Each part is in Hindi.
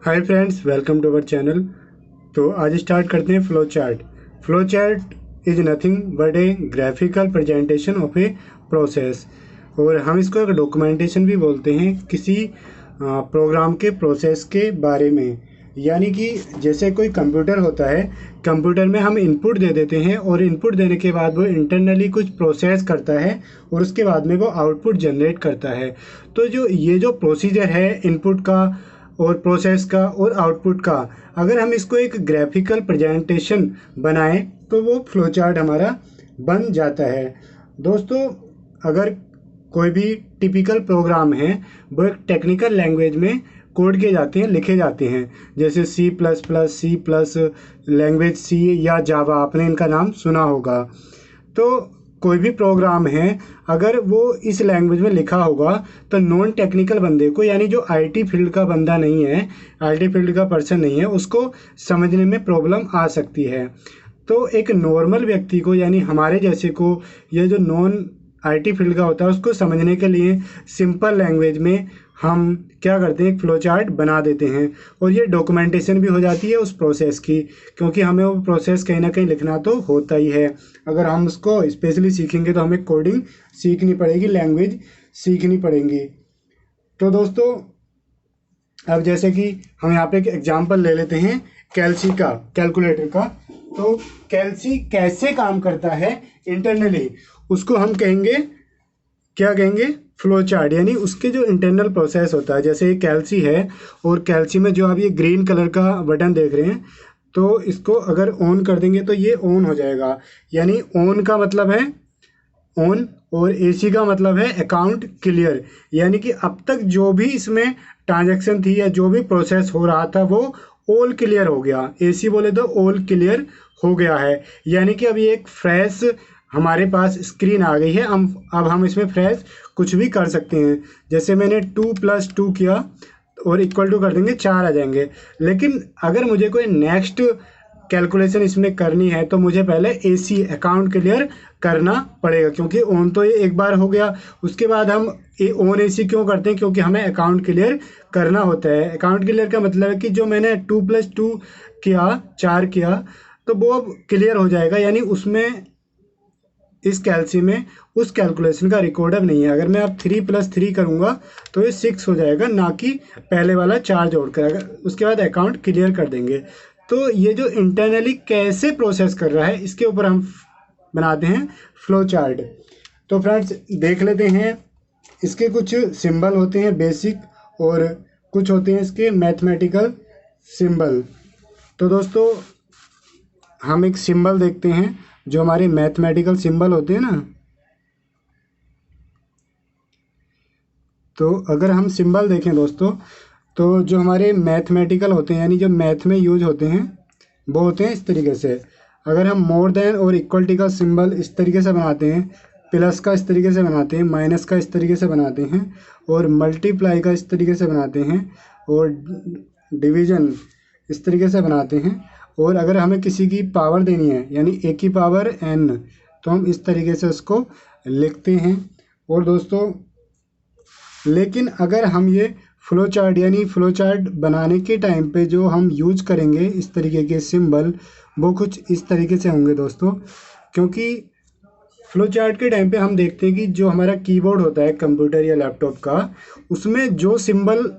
Hi friends, welcome to our channel. तो आज स्टार्ट करते हैं flow chart. Flow chart is nothing but a graphical presentation of a process, और हम इसको एक डॉक्यूमेंटेशन भी बोलते हैं किसी प्रोग्राम के प्रोसेस के बारे में। यानी कि जैसे कोई कंप्यूटर होता है, कंप्यूटर में हम इनपुट दे देते हैं और इनपुट देने के बाद वो इंटरनली कुछ प्रोसेस करता है और उसके बाद में वो आउटपुट जनरेट करता है। तो जो ये जो प्रोसीजर है इनपुट का और प्रोसेस का और आउटपुट का, अगर हम इसको एक ग्राफिकल प्रेजेंटेशन बनाएं तो वो फ्लो चार्ट हमारा बन जाता है। दोस्तों, अगर कोई भी टिपिकल प्रोग्राम है वो एक टेक्निकल लैंग्वेज में कोड किए जाते हैं, लिखे जाते हैं, जैसे सी प्लस लैंग्वेज, सी या जावा, आपने इनका नाम सुना होगा। तो कोई भी प्रोग्राम है अगर वो इस लैंग्वेज में लिखा होगा तो नॉन टेक्निकल बंदे को, यानी जो आईटी फील्ड का बंदा नहीं है, आईटी फील्ड का पर्सन नहीं है, उसको समझने में प्रॉब्लम आ सकती है। तो एक नॉर्मल व्यक्ति को, यानी हमारे जैसे को, ये जो नॉन आईटी फील्ड का होता है उसको समझने के लिए सिंपल लैंग्वेज में हम क्या करते हैं, एक फ्लो चार्ट बना देते हैं और ये डॉक्यूमेंटेशन भी हो जाती है उस प्रोसेस की, क्योंकि हमें वो प्रोसेस कहीं ना कहीं लिखना तो होता ही है। अगर हम उसको स्पेशली सीखेंगे तो हमें कोडिंग सीखनी पड़ेगी, लैंग्वेज सीखनी पड़ेगी। तो दोस्तों, अब जैसे कि हम यहाँ पे एक एग्जांपल ले लेते हैं कैल्सी का, कैलकुलेटर का। तो कैल्सी कैसे काम करता है इंटरनली, उसको हम कहेंगे, क्या कहेंगे, फ्लो चार्ट। यानी उसके जो इंटरनल प्रोसेस होता है, जैसे ये कैल्सी है और कैल्सी में जो आप ये ग्रीन कलर का बटन देख रहे हैं, तो इसको अगर ऑन कर देंगे तो ये ऑन हो जाएगा। यानी ऑन का मतलब है ऑन और एसी का मतलब है अकाउंट क्लियर। यानी कि अब तक जो भी इसमें ट्रांजैक्शन थी या जो भी प्रोसेस हो रहा था वो ऑल क्लियर हो गया। एसी बोले तो ऑल क्लियर हो गया है। यानी कि अभी एक फ्रेश हमारे पास स्क्रीन आ गई है। अब हम इसमें फ्रेश कुछ भी कर सकते हैं। जैसे मैंने 2+2 किया और इक्वल टू कर देंगे 4 आ जाएंगे। लेकिन अगर मुझे कोई नेक्स्ट कैलकुलेशन इसमें करनी है तो मुझे पहले एसी अकाउंट क्लियर करना पड़ेगा, क्योंकि ऑन तो ये एक बार हो गया। उसके बाद हम ऑन एसी क्यों करते हैं, क्योंकि हमें अकाउंट क्लियर करना होता है। अकाउंट क्लियर का मतलब है कि जो मैंने 2+2 किया, 4 किया, तो वो अब क्लियर हो जाएगा। यानी उसमें, इस कैल्सी में उस कैलकुलेशन का रिकॉर्ड अब नहीं है। अगर मैं अब 3+3 करूँगा तो ये 6 हो जाएगा, ना कि पहले वाला 4 जोड़कर। अगर उसके बाद अकाउंट क्लियर कर देंगे। तो ये जो इंटरनली कैसे प्रोसेस कर रहा है इसके ऊपर हम बनाते हैं फ्लो चार्ट। तो फ्रेंड्स, देख लेते हैं। इसके कुछ सिंबल होते हैं बेसिक, और कुछ होते हैं इसके मैथमेटिकल सिंबल। तो दोस्तों, हम एक सिंबल देखते हैं, जो हमारे मैथमेटिकल सिंबल होते हैं ना। तो अगर हम सिंबल देखें दोस्तों, तो जो हमारे मैथमेटिकल होते हैं, यानी जो मैथ में यूज होते हैं, वो होते हैं इस तरीके से। अगर हम मोर देन और इक्वलिटी का सिंबल इस तरीके से बनाते हैं, प्लस का इस तरीके से बनाते हैं, माइनस का इस तरीके से बनाते हैं, और मल्टीप्लाई का इस तरीके से बनाते हैं, और डिवीजन इस तरीके से बनाते हैं। और अगर हमें किसी की पावर देनी है, यानी ए की पावर n, तो हम इस तरीके से उसको लिखते हैं। और दोस्तों, लेकिन अगर हम ये फ्लो चार्ट, यानी फ्लो चार्ट बनाने के टाइम पे जो हम यूज करेंगे इस तरीके के सिंबल, वो कुछ इस तरीके से होंगे दोस्तों। क्योंकि फ्लो चार्ट के टाइम पे हम देखते हैं कि जो हमारा कीबोर्ड होता है कंप्यूटर या लैपटॉप का, उसमें जो सिंबल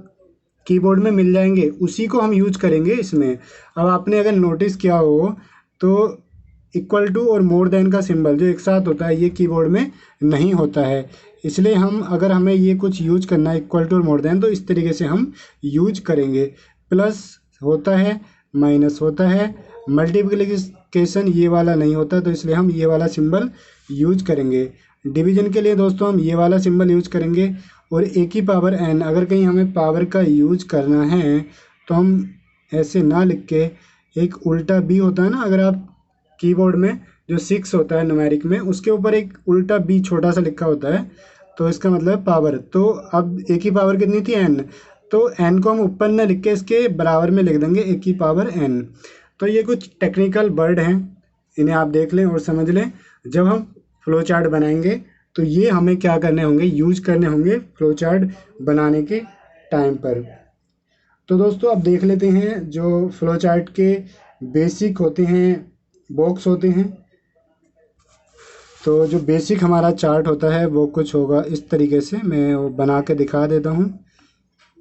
कीबोर्ड में मिल जाएंगे उसी को हम यूज करेंगे इसमें। अब आपने अगर नोटिस किया हो तो इक्वल टू और मोर देन का सिंबल जो एक साथ होता है, ये कीबोर्ड में नहीं होता है। इसलिए हम, अगर हमें ये कुछ यूज करना है इक्वल टू और मोर देन, तो इस तरीके से हम यूज करेंगे। प्लस होता है, माइनस होता है, मल्टीप्लिकेशन ये वाला नहीं होता, तो इसलिए हम ये वाला सिंबल यूज करेंगे। डिवीजन के लिए दोस्तों हम ये वाला सिंबल यूज करेंगे। और ए की पावर n, अगर कहीं हमें पावर का यूज करना है तो हम ऐसे ना लिख के, एक उल्टा बी होता है ना, अगर आप कीबोर्ड में जो 6 होता है न्यूमेरिक में, उसके ऊपर एक उल्टा बी छोटा सा लिखा होता है, तो इसका मतलब है पावर। तो अब ए की पावर कितनी थी, n, तो n को हम ऊपर ना लिख के इसके बराबर में लिख देंगे ए की पावर n। तो ये कुछ टेक्निकल वर्ड हैं, इन्हें आप देख लें और समझ लें। जब हम फ्लो चार्ट बनाएंगे तो ये हमें क्या करने होंगे, यूज करने होंगे फ्लो चार्ट बनाने के टाइम पर। तो दोस्तों अब देख लेते हैं जो फ्लो चार्ट के बेसिक होते हैं, बॉक्स होते हैं। तो जो बेसिक हमारा चार्ट होता है वो कुछ होगा इस तरीके से, मैं वो बना के दिखा देता हूँ।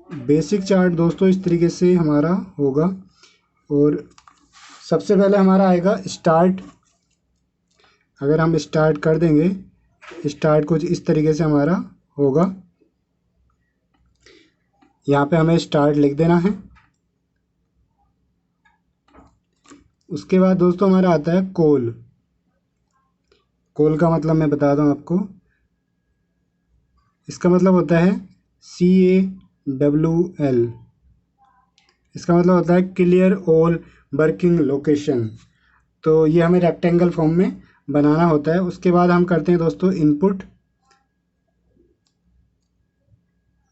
बेसिक चार्ट दोस्तों इस तरीके से हमारा होगा। और सबसे पहले हमारा आएगा स्टार्ट। अगर हम स्टार्ट कर देंगे, स्टार्ट कुछ इस तरीके से हमारा होगा। यहाँ पे हमें स्टार्ट लिख देना है। उसके बाद दोस्तों हमारा आता है कॉल। कॉल का मतलब मैं बताता हूँ आपको। इसका मतलब होता है CAWL। इसका मतलब होता है क्लियर ऑल वर्किंग लोकेशन। तो ये हमें रेक्टेंगल फॉर्म में बनाना होता है। उसके बाद हम करते हैं दोस्तों इनपुट।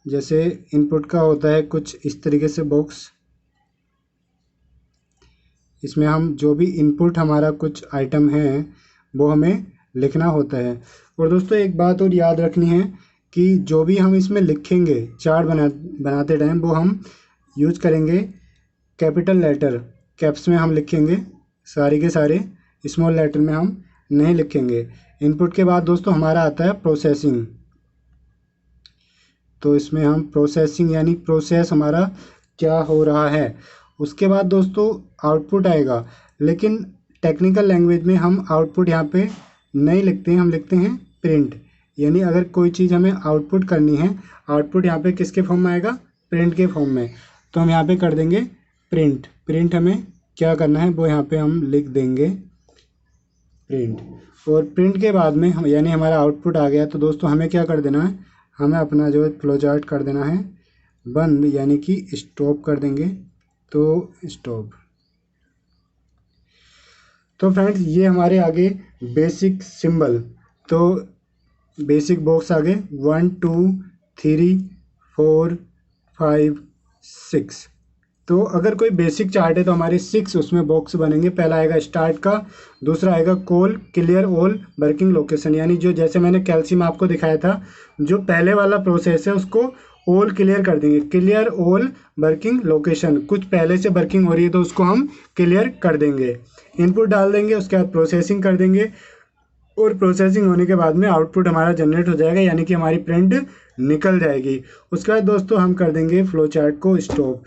जैसे इनपुट का होता है कुछ इस तरीके से बॉक्स। इसमें हम जो भी इनपुट हमारा कुछ आइटम है वो हमें लिखना होता है। और दोस्तों एक बात और याद रखनी है कि जो भी हम इसमें लिखेंगे चार्ट बनाते टाइम, वो हम यूज करेंगे कैपिटल लेटर, कैप्स में हम लिखेंगे सारे के सारे, स्मॉल लेटर में हम नहीं लिखेंगे। इनपुट के बाद दोस्तों हमारा आता है प्रोसेसिंग। तो इसमें हम प्रोसेसिंग यानी प्रोसेस हमारा क्या हो रहा है। उसके बाद दोस्तों आउटपुट आएगा, लेकिन टेक्निकल लैंग्वेज में हम आउटपुट यहाँ पे नहीं लिखते हैं, हम लिखते हैं प्रिंट। यानी अगर कोई चीज़ हमें आउटपुट करनी है, आउटपुट यहाँ पे किसके फॉर्म में आएगा, प्रिंट के फॉर्म में। तो हम यहाँ पे कर देंगे प्रिंट। प्रिंट हमें क्या करना है वो यहाँ पे हम लिख देंगे प्रिंट। और प्रिंट के बाद में हम यानी हमारा आउटपुट आ गया। तो दोस्तों हमें क्या कर देना है, हमें अपना जो है फ्लो चार्ट कर देना है बंद, यानी कि स्टॉप कर देंगे। तो स्टॉप। तो फ्रेंड्स ये हमारे आगे बेसिक सिंबल। तो बेसिक बॉक्स आगे 1 2 3 4 5 6। तो अगर कोई बेसिक चार्ट है तो हमारे 6 उसमें बॉक्स बनेंगे। पहला आएगा स्टार्ट का, दूसरा आएगा call clear all working location, यानी जो जैसे मैंने कैल्शियम आपको दिखाया था, जो पहले वाला प्रोसेस है उसको ऑल क्लियर कर देंगे। क्लियर ऑल वर्किंग लोकेशन, कुछ पहले से वर्किंग हो रही है तो उसको हम क्लियर कर देंगे। इनपुट डाल देंगे, उसके बाद प्रोसेसिंग कर देंगे, और प्रोसेसिंग होने के बाद में आउटपुट हमारा जनरेट हो जाएगा, यानी कि हमारी प्रिंट निकल जाएगी। उसके बाद दोस्तों हम कर देंगे फ्लो चार्ट को स्टॉप।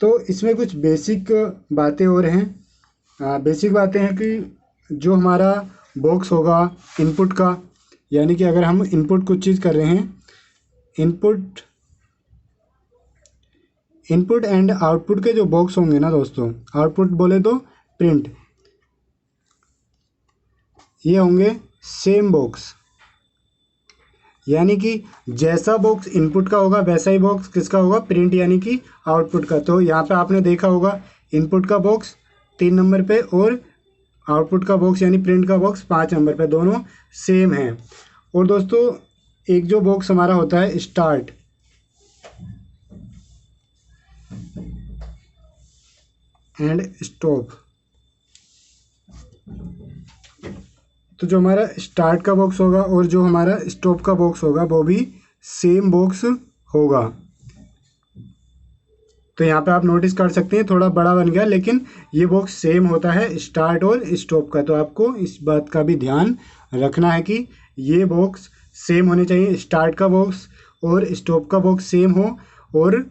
तो इसमें कुछ बेसिक बातें और हैं। बेसिक बातें हैं कि जो हमारा बॉक्स होगा इनपुट का, यानी कि अगर हम इनपुट कुछ चीज़ कर रहे हैं, इनपुट एंड आउटपुट के जो बॉक्स होंगे ना दोस्तों, आउटपुट बोले तो प्रिंट, ये होंगे सेम बॉक्स। यानी कि जैसा बॉक्स इनपुट का होगा वैसा ही बॉक्स किसका होगा, प्रिंट यानी कि आउटपुट का। तो यहाँ पे आपने देखा होगा इनपुट का बॉक्स 3 नंबर पे और आउटपुट का बॉक्स यानी प्रिंट का बॉक्स 5 नंबर पे, दोनों सेम हैं। और दोस्तों एक जो बॉक्स हमारा होता है स्टार्ट एंड स्टॉप, तो जो हमारा स्टार्ट का बॉक्स होगा और जो हमारा स्टॉप का बॉक्स होगा वो भी सेम बॉक्स होगा। तो यहाँ पे आप नोटिस कर सकते हैं थोड़ा बड़ा बन गया, लेकिन ये बॉक्स सेम होता है स्टार्ट और स्टॉप का। तो आपको इस बात का भी ध्यान रखना है कि ये बॉक्स सेम होने चाहिए, स्टार्ट का बॉक्स और स्टॉप का बॉक्स सेम हो, और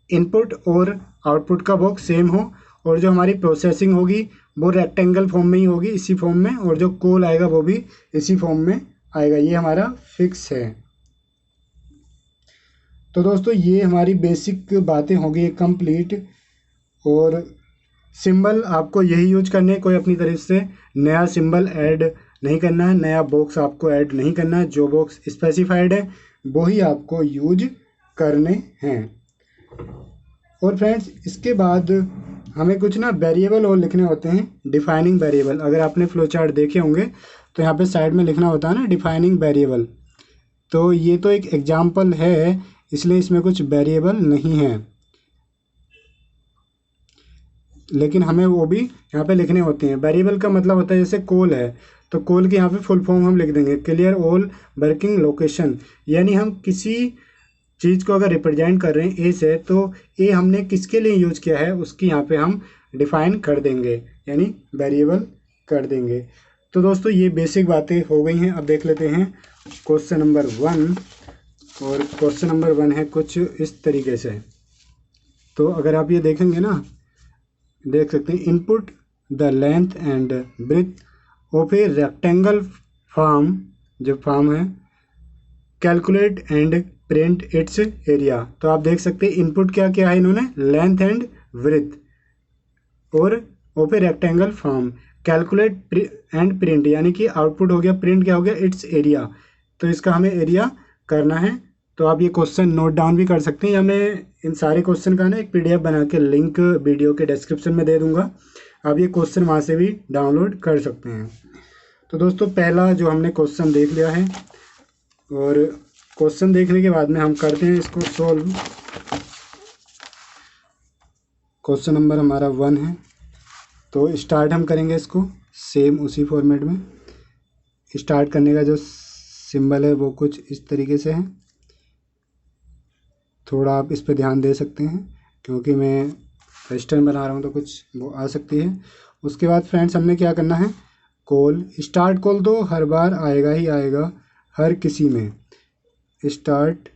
इनपुट और आउटपुट का बॉक्स सेम हो, और जो हमारी प्रोसेसिंग होगी वो रेक्टेंगल फॉर्म में ही होगी, इसी फॉर्म में, और जो कॉल आएगा वो भी इसी फॉर्म में आएगा। ये हमारा फिक्स है। तो दोस्तों ये हमारी बेसिक बातें होगी कंप्लीट। और सिंबल आपको यही यूज करने, कोई अपनी तरफ से नया सिंबल ऐड नहीं करना है, नया बॉक्स आपको ऐड नहीं करना है। जो बॉक्स स्पेसिफाइड है वो ही आपको यूज करने हैं। और फ्रेंड्स इसके बाद हमें कुछ ना वेरिएबल और लिखने होते हैं, डिफाइनिंग वेरिएबल। अगर आपने फ्लो चार्ट देखे होंगे तो यहाँ पे साइड में लिखना होता है ना डिफाइनिंग वेरिएबल। तो ये तो एक एग्जाम्पल है, इसलिए इसमें कुछ वेरिएबल नहीं है, लेकिन हमें वो भी यहाँ पे लिखने होते हैं। वेरिएबल का मतलब होता है जैसे कॉल है, तो कॉल की यहाँ पे फुल फॉर्म हम लिख देंगे क्लियर ऑल वर्किंग लोकेशन। यानी हम किसी चीज़ को अगर रिप्रेजेंट कर रहे हैं ए से, तो ए हमने किसके लिए यूज किया है उसकी यहाँ पे हम डिफाइन कर देंगे, यानी वेरिएबल कर देंगे। तो दोस्तों ये बेसिक बातें हो गई हैं। अब देख लेते हैं क्वेश्चन नंबर 1। और क्वेश्चन नंबर 1 है कुछ इस तरीके से। तो अगर आप ये देखेंगे ना, देख सकते हैं, input the length and breadth of a rectangle form, जो फॉर्म है, calculate and print its area. तो आप देख सकते हैं इनपुट क्या क्या है इन्होंने, लेंथ एंड ब्रेथ और of a rectangle form, calculate and print, यानी कि आउटपुट हो गया, प्रिंट क्या हो गया, इट्स एरिया। तो इसका हमें एरिया करना है। तो आप ये क्वेश्चन नोट डाउन भी कर सकते हैं, या मैं इन सारे क्वेश्चन का ना एक पीडीएफ बना के लिंक वीडियो के डिस्क्रिप्शन में दे दूंगा, आप ये क्वेश्चन वहाँ से भी डाउनलोड कर सकते हैं। तो दोस्तों पहला जो हमने क्वेश्चन देख लिया है, और क्वेश्चन देखने के बाद में हम करते हैं इसको सोल्व। क्वेश्चन नंबर हमारा 1 है। तो स्टार्ट हम करेंगे इसको सेम उसी फॉर्मेट में। स्टार्ट करने का जो सिंबल है वो कुछ इस तरीके से है, थोड़ा आप इस पर ध्यान दे सकते हैं क्योंकि मैं वेस्टर्न बना रहा हूँ तो कुछ वो आ सकती है। उसके बाद फ्रेंड्स हमने क्या करना है, कॉल, स्टार्ट कॉल तो हर बार आएगा ही आएगा, हर किसी में स्टार्ट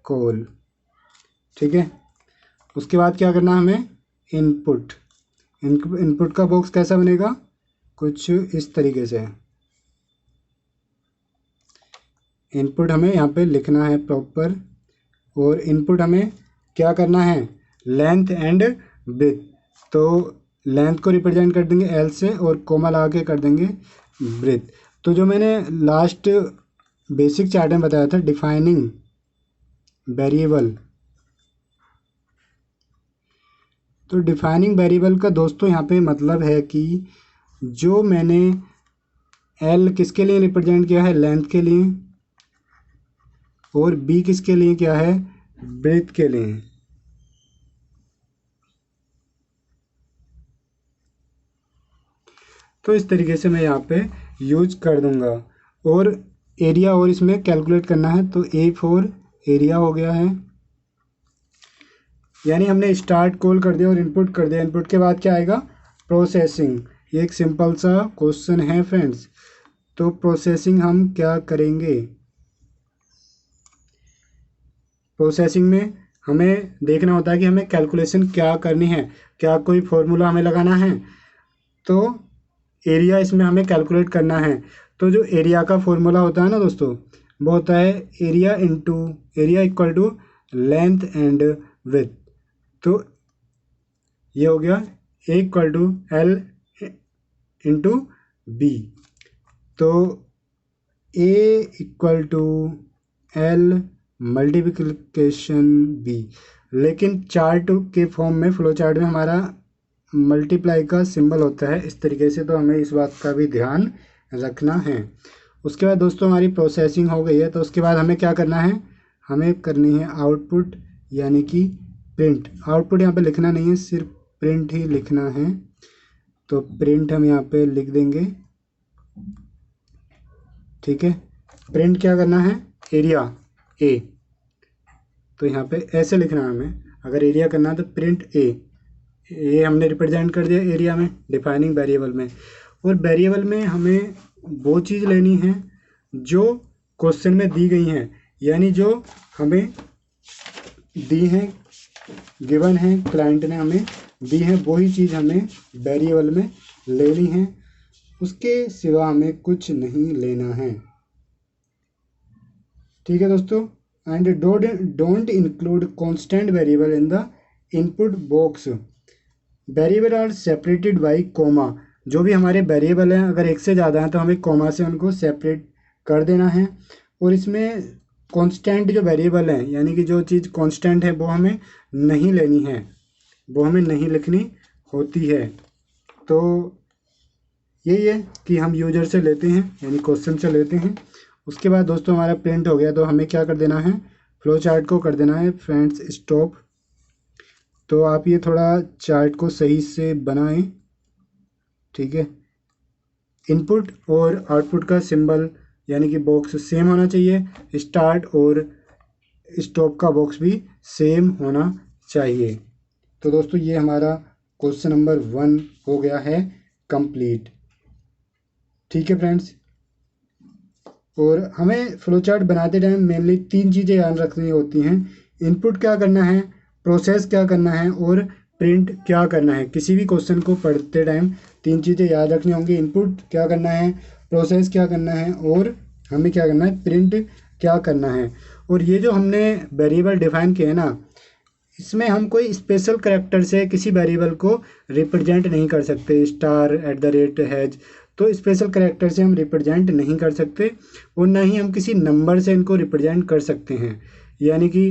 कॉल, ठीक है। उसके बाद क्या करना है हमें, इनपुट। इनपुट का बॉक्स कैसा बनेगा, कुछ इस तरीके से। इनपुट हमें यहाँ पे लिखना है प्रॉपर, और इनपुट हमें क्या करना है, लेंथ एंड ब्रेथ। तो लेंथ को रिप्रेजेंट कर देंगे एल से और कोमा लगा के कर देंगे ब्रेथ। तो जो मैंने लास्ट बेसिक चार्ट में बताया था, डिफाइनिंग वेरिएबल, तो डिफाइनिंग वेरिएबल का दोस्तों यहाँ पे मतलब है कि जो मैंने एल किसके लिए रिप्रेजेंट किया है, लेंथ के लिए, और बी किसके लिए क्या है, ब्रेथ के लिए। तो इस तरीके से मैं यहाँ पे यूज कर दूंगा। और एरिया और इसमें कैलकुलेट करना है, तो ए फॉर एरिया हो गया है, यानी हमने स्टार्ट कॉल कर दिया और इनपुट कर दिया। इनपुट के बाद क्या आएगा, प्रोसेसिंग। ये एक सिंपल सा क्वेश्चन है फ्रेंड्स। तो प्रोसेसिंग हम क्या करेंगे, प्रोसेसिंग में हमें देखना होता है कि हमें कैलकुलेशन क्या करनी है, क्या कोई फॉर्मूला हमें लगाना है। तो एरिया इसमें हमें कैलकुलेट करना है। तो जो एरिया का फॉर्मूला होता है ना दोस्तों, वो होता है area into area equal to length and width. तो ये हो गया A equal to L into B. तो A equal to L multiplication B, लेकिन चार्ट के फॉर्म में, फ्लो चार्ट में हमारा मल्टीप्लाई का सिंबल होता है इस तरीके से। तो हमें इस बात का भी ध्यान रखना है। उसके बाद दोस्तों हमारी प्रोसेसिंग हो गई है, तो उसके बाद हमें क्या करना है, हमें करनी है आउटपुट, यानी कि प्रिंट। आउटपुट यहाँ पे लिखना नहीं है, सिर्फ प्रिंट ही लिखना है। तो प्रिंट हम यहाँ पे लिख देंगे, ठीक है। प्रिंट क्या करना है, एरिया ए। तो यहाँ पे ऐसे लिखना है हमें, अगर एरिया करना है तो प्रिंट ए। ये हमने रिप्रेजेंट कर दिया एरिया में, डिफाइनिंग वेरिएबल में। और वेरिएबल में हमें वो चीज़ लेनी है जो क्वेश्चन में दी गई हैं, यानी जो हमें दी हैं, गिवन है, क्लाइंट ने हमें दी है, वही चीज़ हमें वेरिएबल में लेनी है। उसके सिवा हमें कुछ नहीं लेना है, ठीक है दोस्तों। And don't include constant variable in the input box. Variable are separated by comma. जो भी हमारे वेरिएबल हैं, अगर एक से ज़्यादा हैं तो हमें कोमा से उनको सेपरेट कर देना है। और इसमें कांस्टेंट जो वेरिएबल हैं, यानी कि जो चीज़ कांस्टेंट है वो हमें नहीं लेनी है, वो हमें नहीं लिखनी होती है। तो यही है कि हम यूजर से लेते हैं, यानी क्वेश्चन से लेते हैं। उसके बाद दोस्तों हमारा प्रिंट हो गया, तो हमें क्या कर देना है, फ्लो चार्ट को कर देना है फ्रेंड्स स्टॉप। तो आप ये थोड़ा चार्ट को सही से बनाएं, ठीक है। इनपुट और आउटपुट का सिंबल, यानी कि बॉक्स सेम होना चाहिए। स्टार्ट और स्टॉप का बॉक्स भी सेम होना चाहिए। तो दोस्तों ये हमारा क्वेश्चन नंबर 1 हो गया है कंप्लीट। ठीक है फ्रेंड्स, और हमें फ्लो चार्ट बनाते टाइम मेनली 3 चीज़ें याद रखनी होती हैं। इनपुट क्या करना है, प्रोसेस क्या करना है और प्रिंट क्या करना है। किसी भी क्वेश्चन को पढ़ते टाइम 3 चीज़ें याद रखनी होंगी। इनपुट क्या करना है, प्रोसेस क्या करना है और हमें क्या करना है, प्रिंट क्या करना है। और ये जो हमने वेरिएबल डिफाइन किए हैं ना, इसमें हम कोई स्पेशल करैक्टर से किसी वेरिएबल को रिप्रेजेंट नहीं कर सकते। Star, at the rate, has, तो स्पेशल करैक्टर से हम रिप्रेजेंट नहीं कर सकते। और ना ही हम किसी नंबर से इनको रिप्रेजेंट कर सकते हैं। यानी कि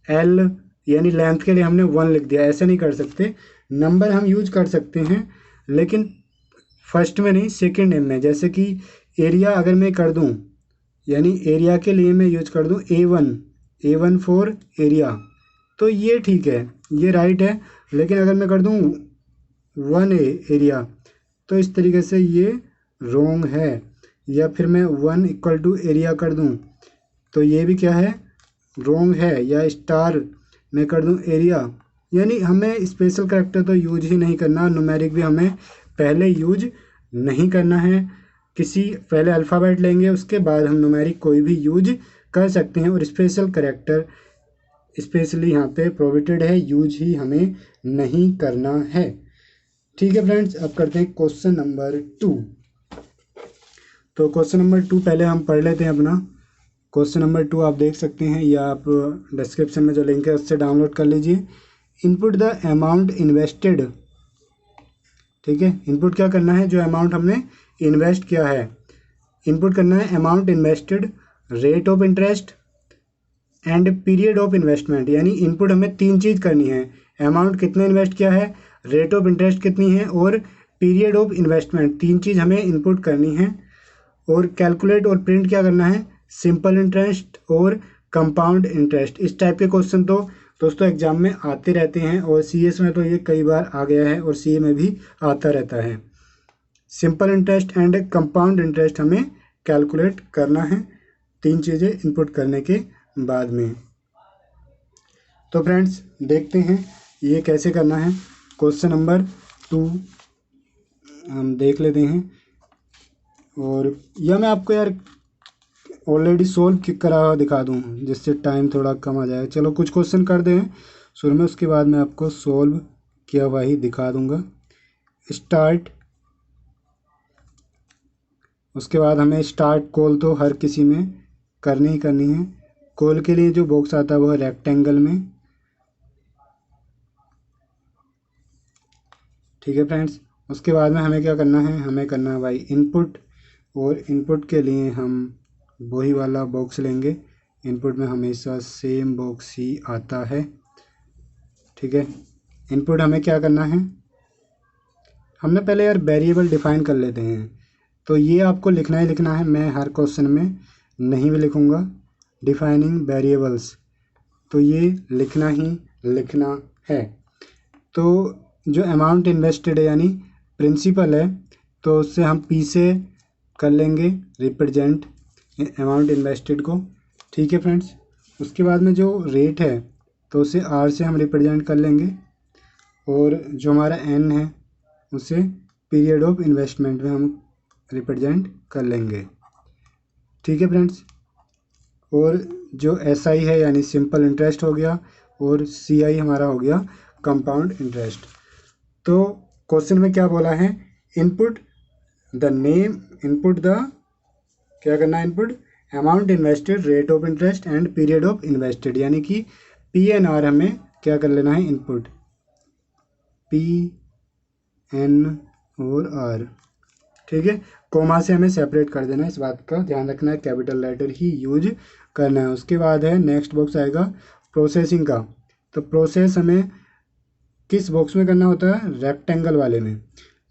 एल यानी लेंथ के लिए हमने 1 लिख दिया, ऐसा नहीं कर सकते। नंबर हम यूज कर सकते हैं लेकिन फर्स्ट में नहीं, सेकंड नेम में। जैसे कि एरिया अगर मैं कर दूं, यानी एरिया के लिए मैं यूज कर दूं A1 फॉर एरिया, तो ये ठीक है, ये राइट है। लेकिन अगर मैं कर दूं 1A एरिया, तो इस तरीके से ये रॉन्ग है। या फिर मैं 1 इक्वल टू एरिया कर दूं, तो ये भी क्या है, रॉन्ग है। या स्टार मैं कर दूं एरिया, यानी हमें स्पेशल करैक्टर तो यूज ही नहीं करना। न्यूमेरिक भी हमें पहले यूज नहीं करना है। किसी पहले अल्फ़ाबेट लेंगे, उसके बाद हम न्यूमेरिक कोई भी यूज कर सकते हैं। और स्पेशल करैक्टर स्पेशली यहाँ पे प्रोहिबिटेड है, यूज ही हमें नहीं करना है। ठीक है फ्रेंड्स, अब करते हैं क्वेश्चन नंबर 2। तो क्वेश्चन नंबर 2 पहले हम पढ़ लेते हैं अपना। क्वेश्चन नंबर 2 आप देख सकते हैं, या आप डिस्क्रिप्शन में जो लिंक है उससे डाउनलोड कर लीजिए। Input the amount invested. ठीक है, इनपुट क्या करना है, जो अमाउंट हमने इन्वेस्ट किया है। इनपुट करना है amount invested, rate of interest and period of investment. यानी इनपुट हमें 3 चीज़ करनी है। अमाउंट कितना इन्वेस्ट किया है, रेट ऑफ इंटरेस्ट कितनी है और पीरियड ऑफ इन्वेस्टमेंट, 3 चीज़ हमें इनपुट करनी है। और कैलकुलेट और प्रिंट क्या करना है, सिंपल इंटरेस्ट और कंपाउंड इंटरेस्ट। इस टाइप के क्वेश्चन तो दोस्तों एग्जाम में आते रहते हैं, और सीएस में तो ये कई बार आ गया है और सीए में भी आता रहता है। Simple interest and compound interest हमें कैलकुलेट करना है 3 चीज़ें इनपुट करने के बाद में। तो फ्रेंड्स देखते हैं ये कैसे करना है। क्वेश्चन नंबर 2 हम देख लेते हैं, और यह मैं आपको यार ऑलरेडी सोल्व करा हुआ दिखा दूं, जिससे टाइम थोड़ा कम आ जाएगा। चलो कुछ क्वेश्चन कर दें शुरू में, उसके बाद मैं आपको सोल्व किया हुआ ही दिखा दूंगा। स्टार्ट, उसके बाद हमें स्टार्ट कॉल तो हर किसी में करनी ही करनी है। कॉल के लिए जो बॉक्स आता है वो है रेक्टेंगल में। ठीक है फ्रेंड्स, उसके बाद में हमें क्या करना है, हमें करना है भाई इनपुट, और इनपुट के लिए हम वही वाला बॉक्स लेंगे। इनपुट में हमेशा सेम बॉक्स ही आता है। ठीक है, इनपुट हमें क्या करना है, हमने पहले यार वेरिएबल डिफाइन कर लेते हैं। तो ये आपको लिखना ही लिखना है, मैं हर क्वेश्चन में नहीं भी लिखूँगा डिफाइनिंग वेरिएबल्स, तो ये लिखना ही लिखना है। तो जो अमाउंट इन्वेस्टेड है यानी प्रिंसिपल है, तो उससे हम पी से कर लेंगे रिप्रेजेंट अमाउंट इन्वेस्टेड को। ठीक है फ्रेंड्स, उसके बाद में जो रेट है तो उसे आर से हम रिप्रेजेंट कर लेंगे, और जो हमारा एन है उसे पीरियड ऑफ इन्वेस्टमेंट में हम रिप्रेजेंट कर लेंगे। ठीक है फ्रेंड्स, और जो एस आई है यानी सिंपल इंटरेस्ट हो गया, और सी आई हमारा हो गया कंपाउंड इंटरेस्ट। तो क्वेश्चन में क्या बोला है, input the name, input the क्या करना है, input amount invested, rate of interest and period of invested. यानी कि पी एन आर हमें क्या कर लेना है, इनपुट पी एन और आर। ठीक है, कोमा से हमें सेपरेट कर देना है, इस बात का ध्यान रखना है, कैपिटल लेटर ही यूज करना है। उसके बाद है नेक्स्ट बॉक्स आएगा प्रोसेसिंग का। तो प्रोसेस हमें किस बॉक्स में करना होता है, रेक्टेंगल वाले में।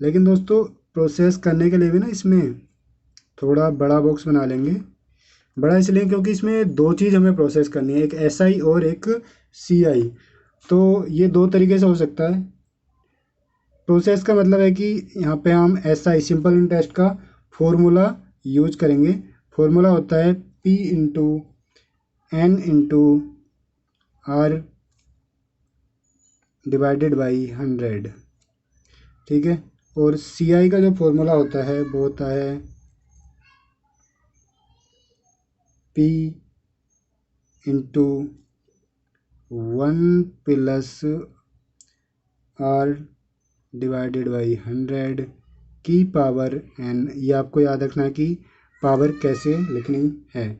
लेकिन दोस्तों प्रोसेस करने के लिए भी ना इसमें थोड़ा बड़ा बॉक्स बना लेंगे। बड़ा इसलिए क्योंकि इसमें 2 चीज़ हमें प्रोसेस करनी है, एक एस आई और एक सी आई। तो ये 2 तरीके से हो सकता है। प्रोसेस का मतलब है कि यहाँ पे हम एस आई सिंपल इंटरेस्ट का फॉर्मूला यूज करेंगे। फॉर्मूला होता है P into N into R divided by 100, ठीक है। और CI का जो फॉर्मूला होता है वो होता है P into 1 plus R divided by 100 की पावर n। ये आपको याद रखना कि पावर कैसे लिखनी है,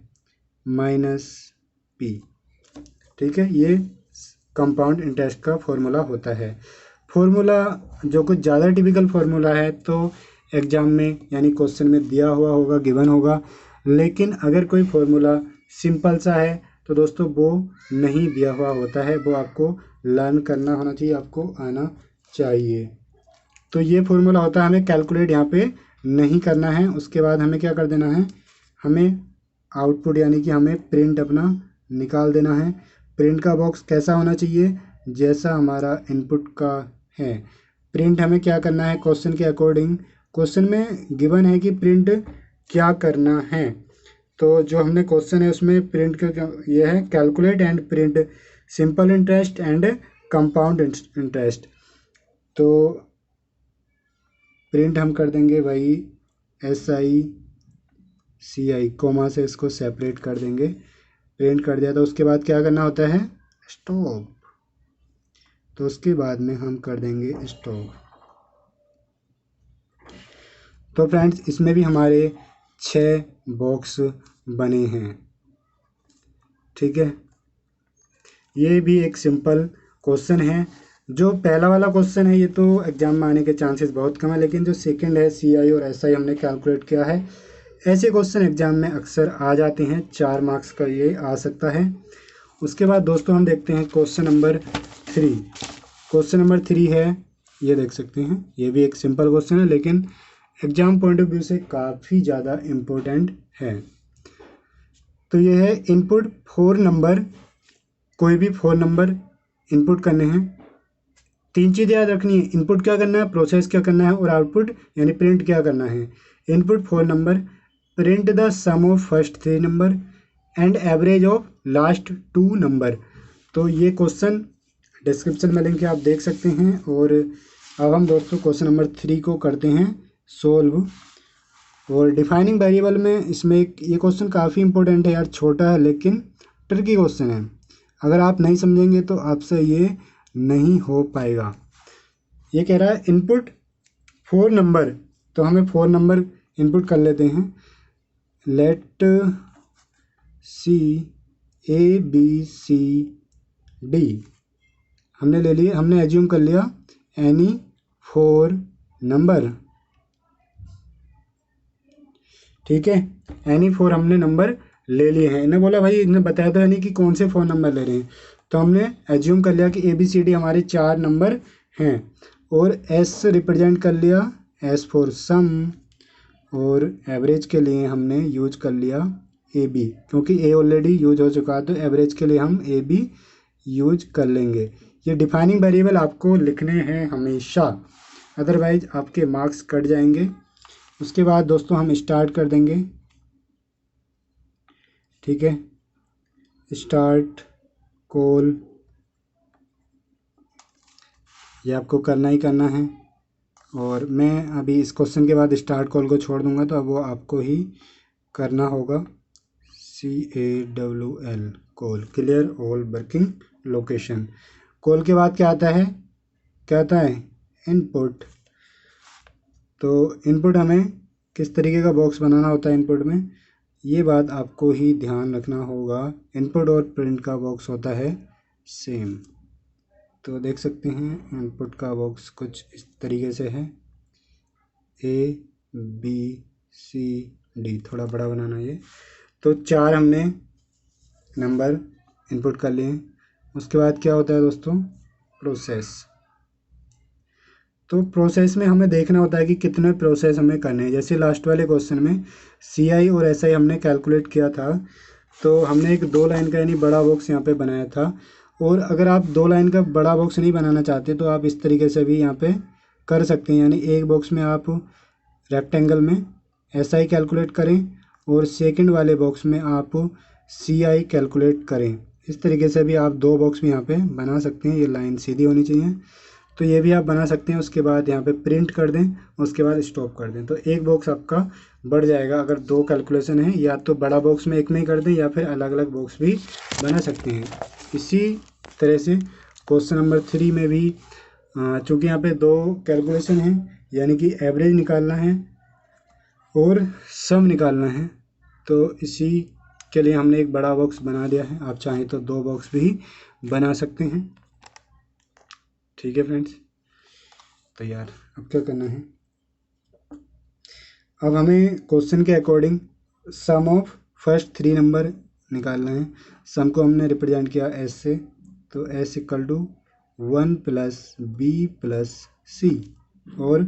-P, ठीक है। ये कंपाउंड इंटरेस्ट का फॉर्मूला होता है। फॉर्मूला जो कुछ ज़्यादा टिपिकल फॉर्मूला है तो एग्ज़ाम में यानी क्वेश्चन में दिया हुआ होगा, गिवन होगा। लेकिन अगर कोई फॉर्मूला सिंपल सा है तो दोस्तों वो नहीं दिया हुआ होता है, वो आपको लर्न करना होना चाहिए, आपको आना चाहिए। तो ये फॉर्मूला होता है, हमें कैलकुलेट यहाँ पे नहीं करना है। उसके बाद हमें क्या कर देना है, हमें आउटपुट यानी कि हमें प्रिंट अपना निकाल देना है। प्रिंट का बॉक्स कैसा होना चाहिए, जैसा हमारा इनपुट का है। प्रिंट हमें क्या करना है, क्वेश्चन के अकॉर्डिंग। क्वेश्चन में गिवन है कि प्रिंट क्या करना है, तो जो हमने क्वेश्चन है उसमें प्रिंट का ये है, calculate and print simple interest and compound interest. तो प्रिंट हम कर देंगे भाई SI कोमा से इसको सेपरेट कर देंगे। प्रिंट कर दिया तो उसके बाद क्या करना होता है, स्टॉप। तो उसके बाद में हम कर देंगे स्टॉप। तो फ्रेंड्स इसमें भी हमारे 6 बॉक्स बने हैं, ठीक है। ये भी एक सिंपल क्वेश्चन है। जो पहला वाला क्वेश्चन है ये तो एग्जाम में आने के चांसेस बहुत कम है, लेकिन जो सेकंड है CI और SI हमने कैलकुलेट किया है, ऐसे क्वेश्चन एग्जाम में अक्सर आ जाते हैं। 4 मार्क्स का ये आ सकता है। उसके बाद दोस्तों हम देखते हैं क्वेश्चन नंबर 3। क्वेश्चन नंबर 3 है, ये देख सकते हैं, ये भी एक सिंपल क्वेश्चन है लेकिन एग्जाम पॉइंट ऑफ व्यू से काफ़ी ज़्यादा इम्पोर्टेंट है। तो ये है इनपुट 4 नंबर, कोई भी 4 नंबर इनपुट करने हैं। 3 चीज़ें याद रखनी है, इनपुट क्या करना है, प्रोसेस क्या करना है और आउटपुट यानी प्रिंट क्या करना है। Input 4 number, print the sum of first 3 number and average of last 2 number. तो ये क्वेश्चन डिस्क्रिप्शन में लिंक है, आप देख सकते हैं। और अब हम दोस्तों क्वेश्चन नंबर 3 को करते हैं सोल्व। और डिफाइनिंग वेरिएबल में इसमें ये क्वेश्चन काफ़ी इंपॉर्टेंट है यार, छोटा है लेकिन ट्रिकी क्वेश्चन है। अगर आप नहीं समझेंगे तो आपसे ये नहीं हो पाएगा। ये कह रहा है इनपुट 4 नंबर, तो हमें 4 नंबर इनपुट कर लेते हैं। लेट सी ABCD हमने ले लिए, हमने एज्यूम कर लिया एनी 4 नंबर, ठीक है। एनी 4 हमने नंबर ले लिए हैं। इन्हें बोला भाई, इन्हें बताया तो है नहीं कि कौन से 4 नंबर ले रहे हैं, तो हमने एज्यूम कर लिया कि ABCD हमारे 4 नंबर हैं। और S रिप्रेजेंट कर लिया S फॉर सम, और एवरेज के लिए हमने यूज कर लिया AB, क्योंकि A ऑलरेडी यूज हो चुका है तो एवरेज के लिए हम AB यूज कर लेंगे। ये डिफाइनिंग वेरिएबल आपको लिखने हैं हमेशा, अदरवाइज आपके मार्क्स कट जाएंगे। उसके बाद दोस्तों हम स्टार्ट कर देंगे, ठीक है। स्टार्ट कॉल ये आपको करना ही करना है। और मैं अभी इस क्वेश्चन के बाद स्टार्ट कॉल को छोड़ दूंगा, तो अब वो आपको ही करना होगा। CALL call, clear all working location. Call के बाद क्या आता है, क्या आता है, इनपुट। तो इनपुट हमें किस तरीके का बॉक्स बनाना होता है इनपुट में, ये बात आपको ही ध्यान रखना होगा। इनपुट और प्रिंट का बॉक्स होता है सेम। तो देख सकते हैं इनपुट का बॉक्स कुछ इस तरीके से है, ABCD, थोड़ा बड़ा बनाना ये। तो 4 हमने नंबर इनपुट कर लिए। उसके बाद क्या होता है दोस्तों, प्रोसेस। तो प्रोसेस में हमें देखना होता है कि कितने प्रोसेस हमें करने हैं। जैसे लास्ट वाले क्वेश्चन में CI और SI हमने कैलकुलेट किया था, तो हमने एक 2 लाइन का यानी बड़ा बॉक्स यहाँ पे बनाया था। और अगर आप 2 लाइन का बड़ा बॉक्स नहीं बनाना चाहते तो आप इस तरीके से भी यहाँ पे कर सकते हैं, यानी एक बॉक्स में आप रेक्टेंगल में SI कैलकुलेट करें और सेकंड वाले बॉक्स में आप CI कैलकुलेट करें। इस तरीके से भी आप 2 बॉक्स भी यहाँ पे बना सकते हैं। ये लाइन सीधी होनी चाहिए, तो ये भी आप बना सकते हैं। उसके बाद यहाँ पे प्रिंट कर दें, उसके बाद स्टॉप कर दें, तो एक बॉक्स आपका बढ़ जाएगा। अगर 2 कैलकुलेशन है, या तो बड़ा बॉक्स में एक में ही कर दें, या फिर अलग अलग बॉक्स भी बना सकते हैं। इसी तरह से क्वेश्चन नंबर 3 में भी चूँकि यहाँ पे 2 कैलकुलेशन है, यानी कि एवरेज निकालना है और सम निकालना है, तो इसी के लिए हमने एक बड़ा बॉक्स बना दिया है। आप चाहें तो 2 बॉक्स भी बना सकते हैं। ठीक है फ्रेंड्स, तो यार अब क्या करना है, अब हमें क्वेश्चन के according sum of first 3 number निकालना है। सम को हमने रिप्रेजेंट किया एस से, तो S equal to 1 + b + c, और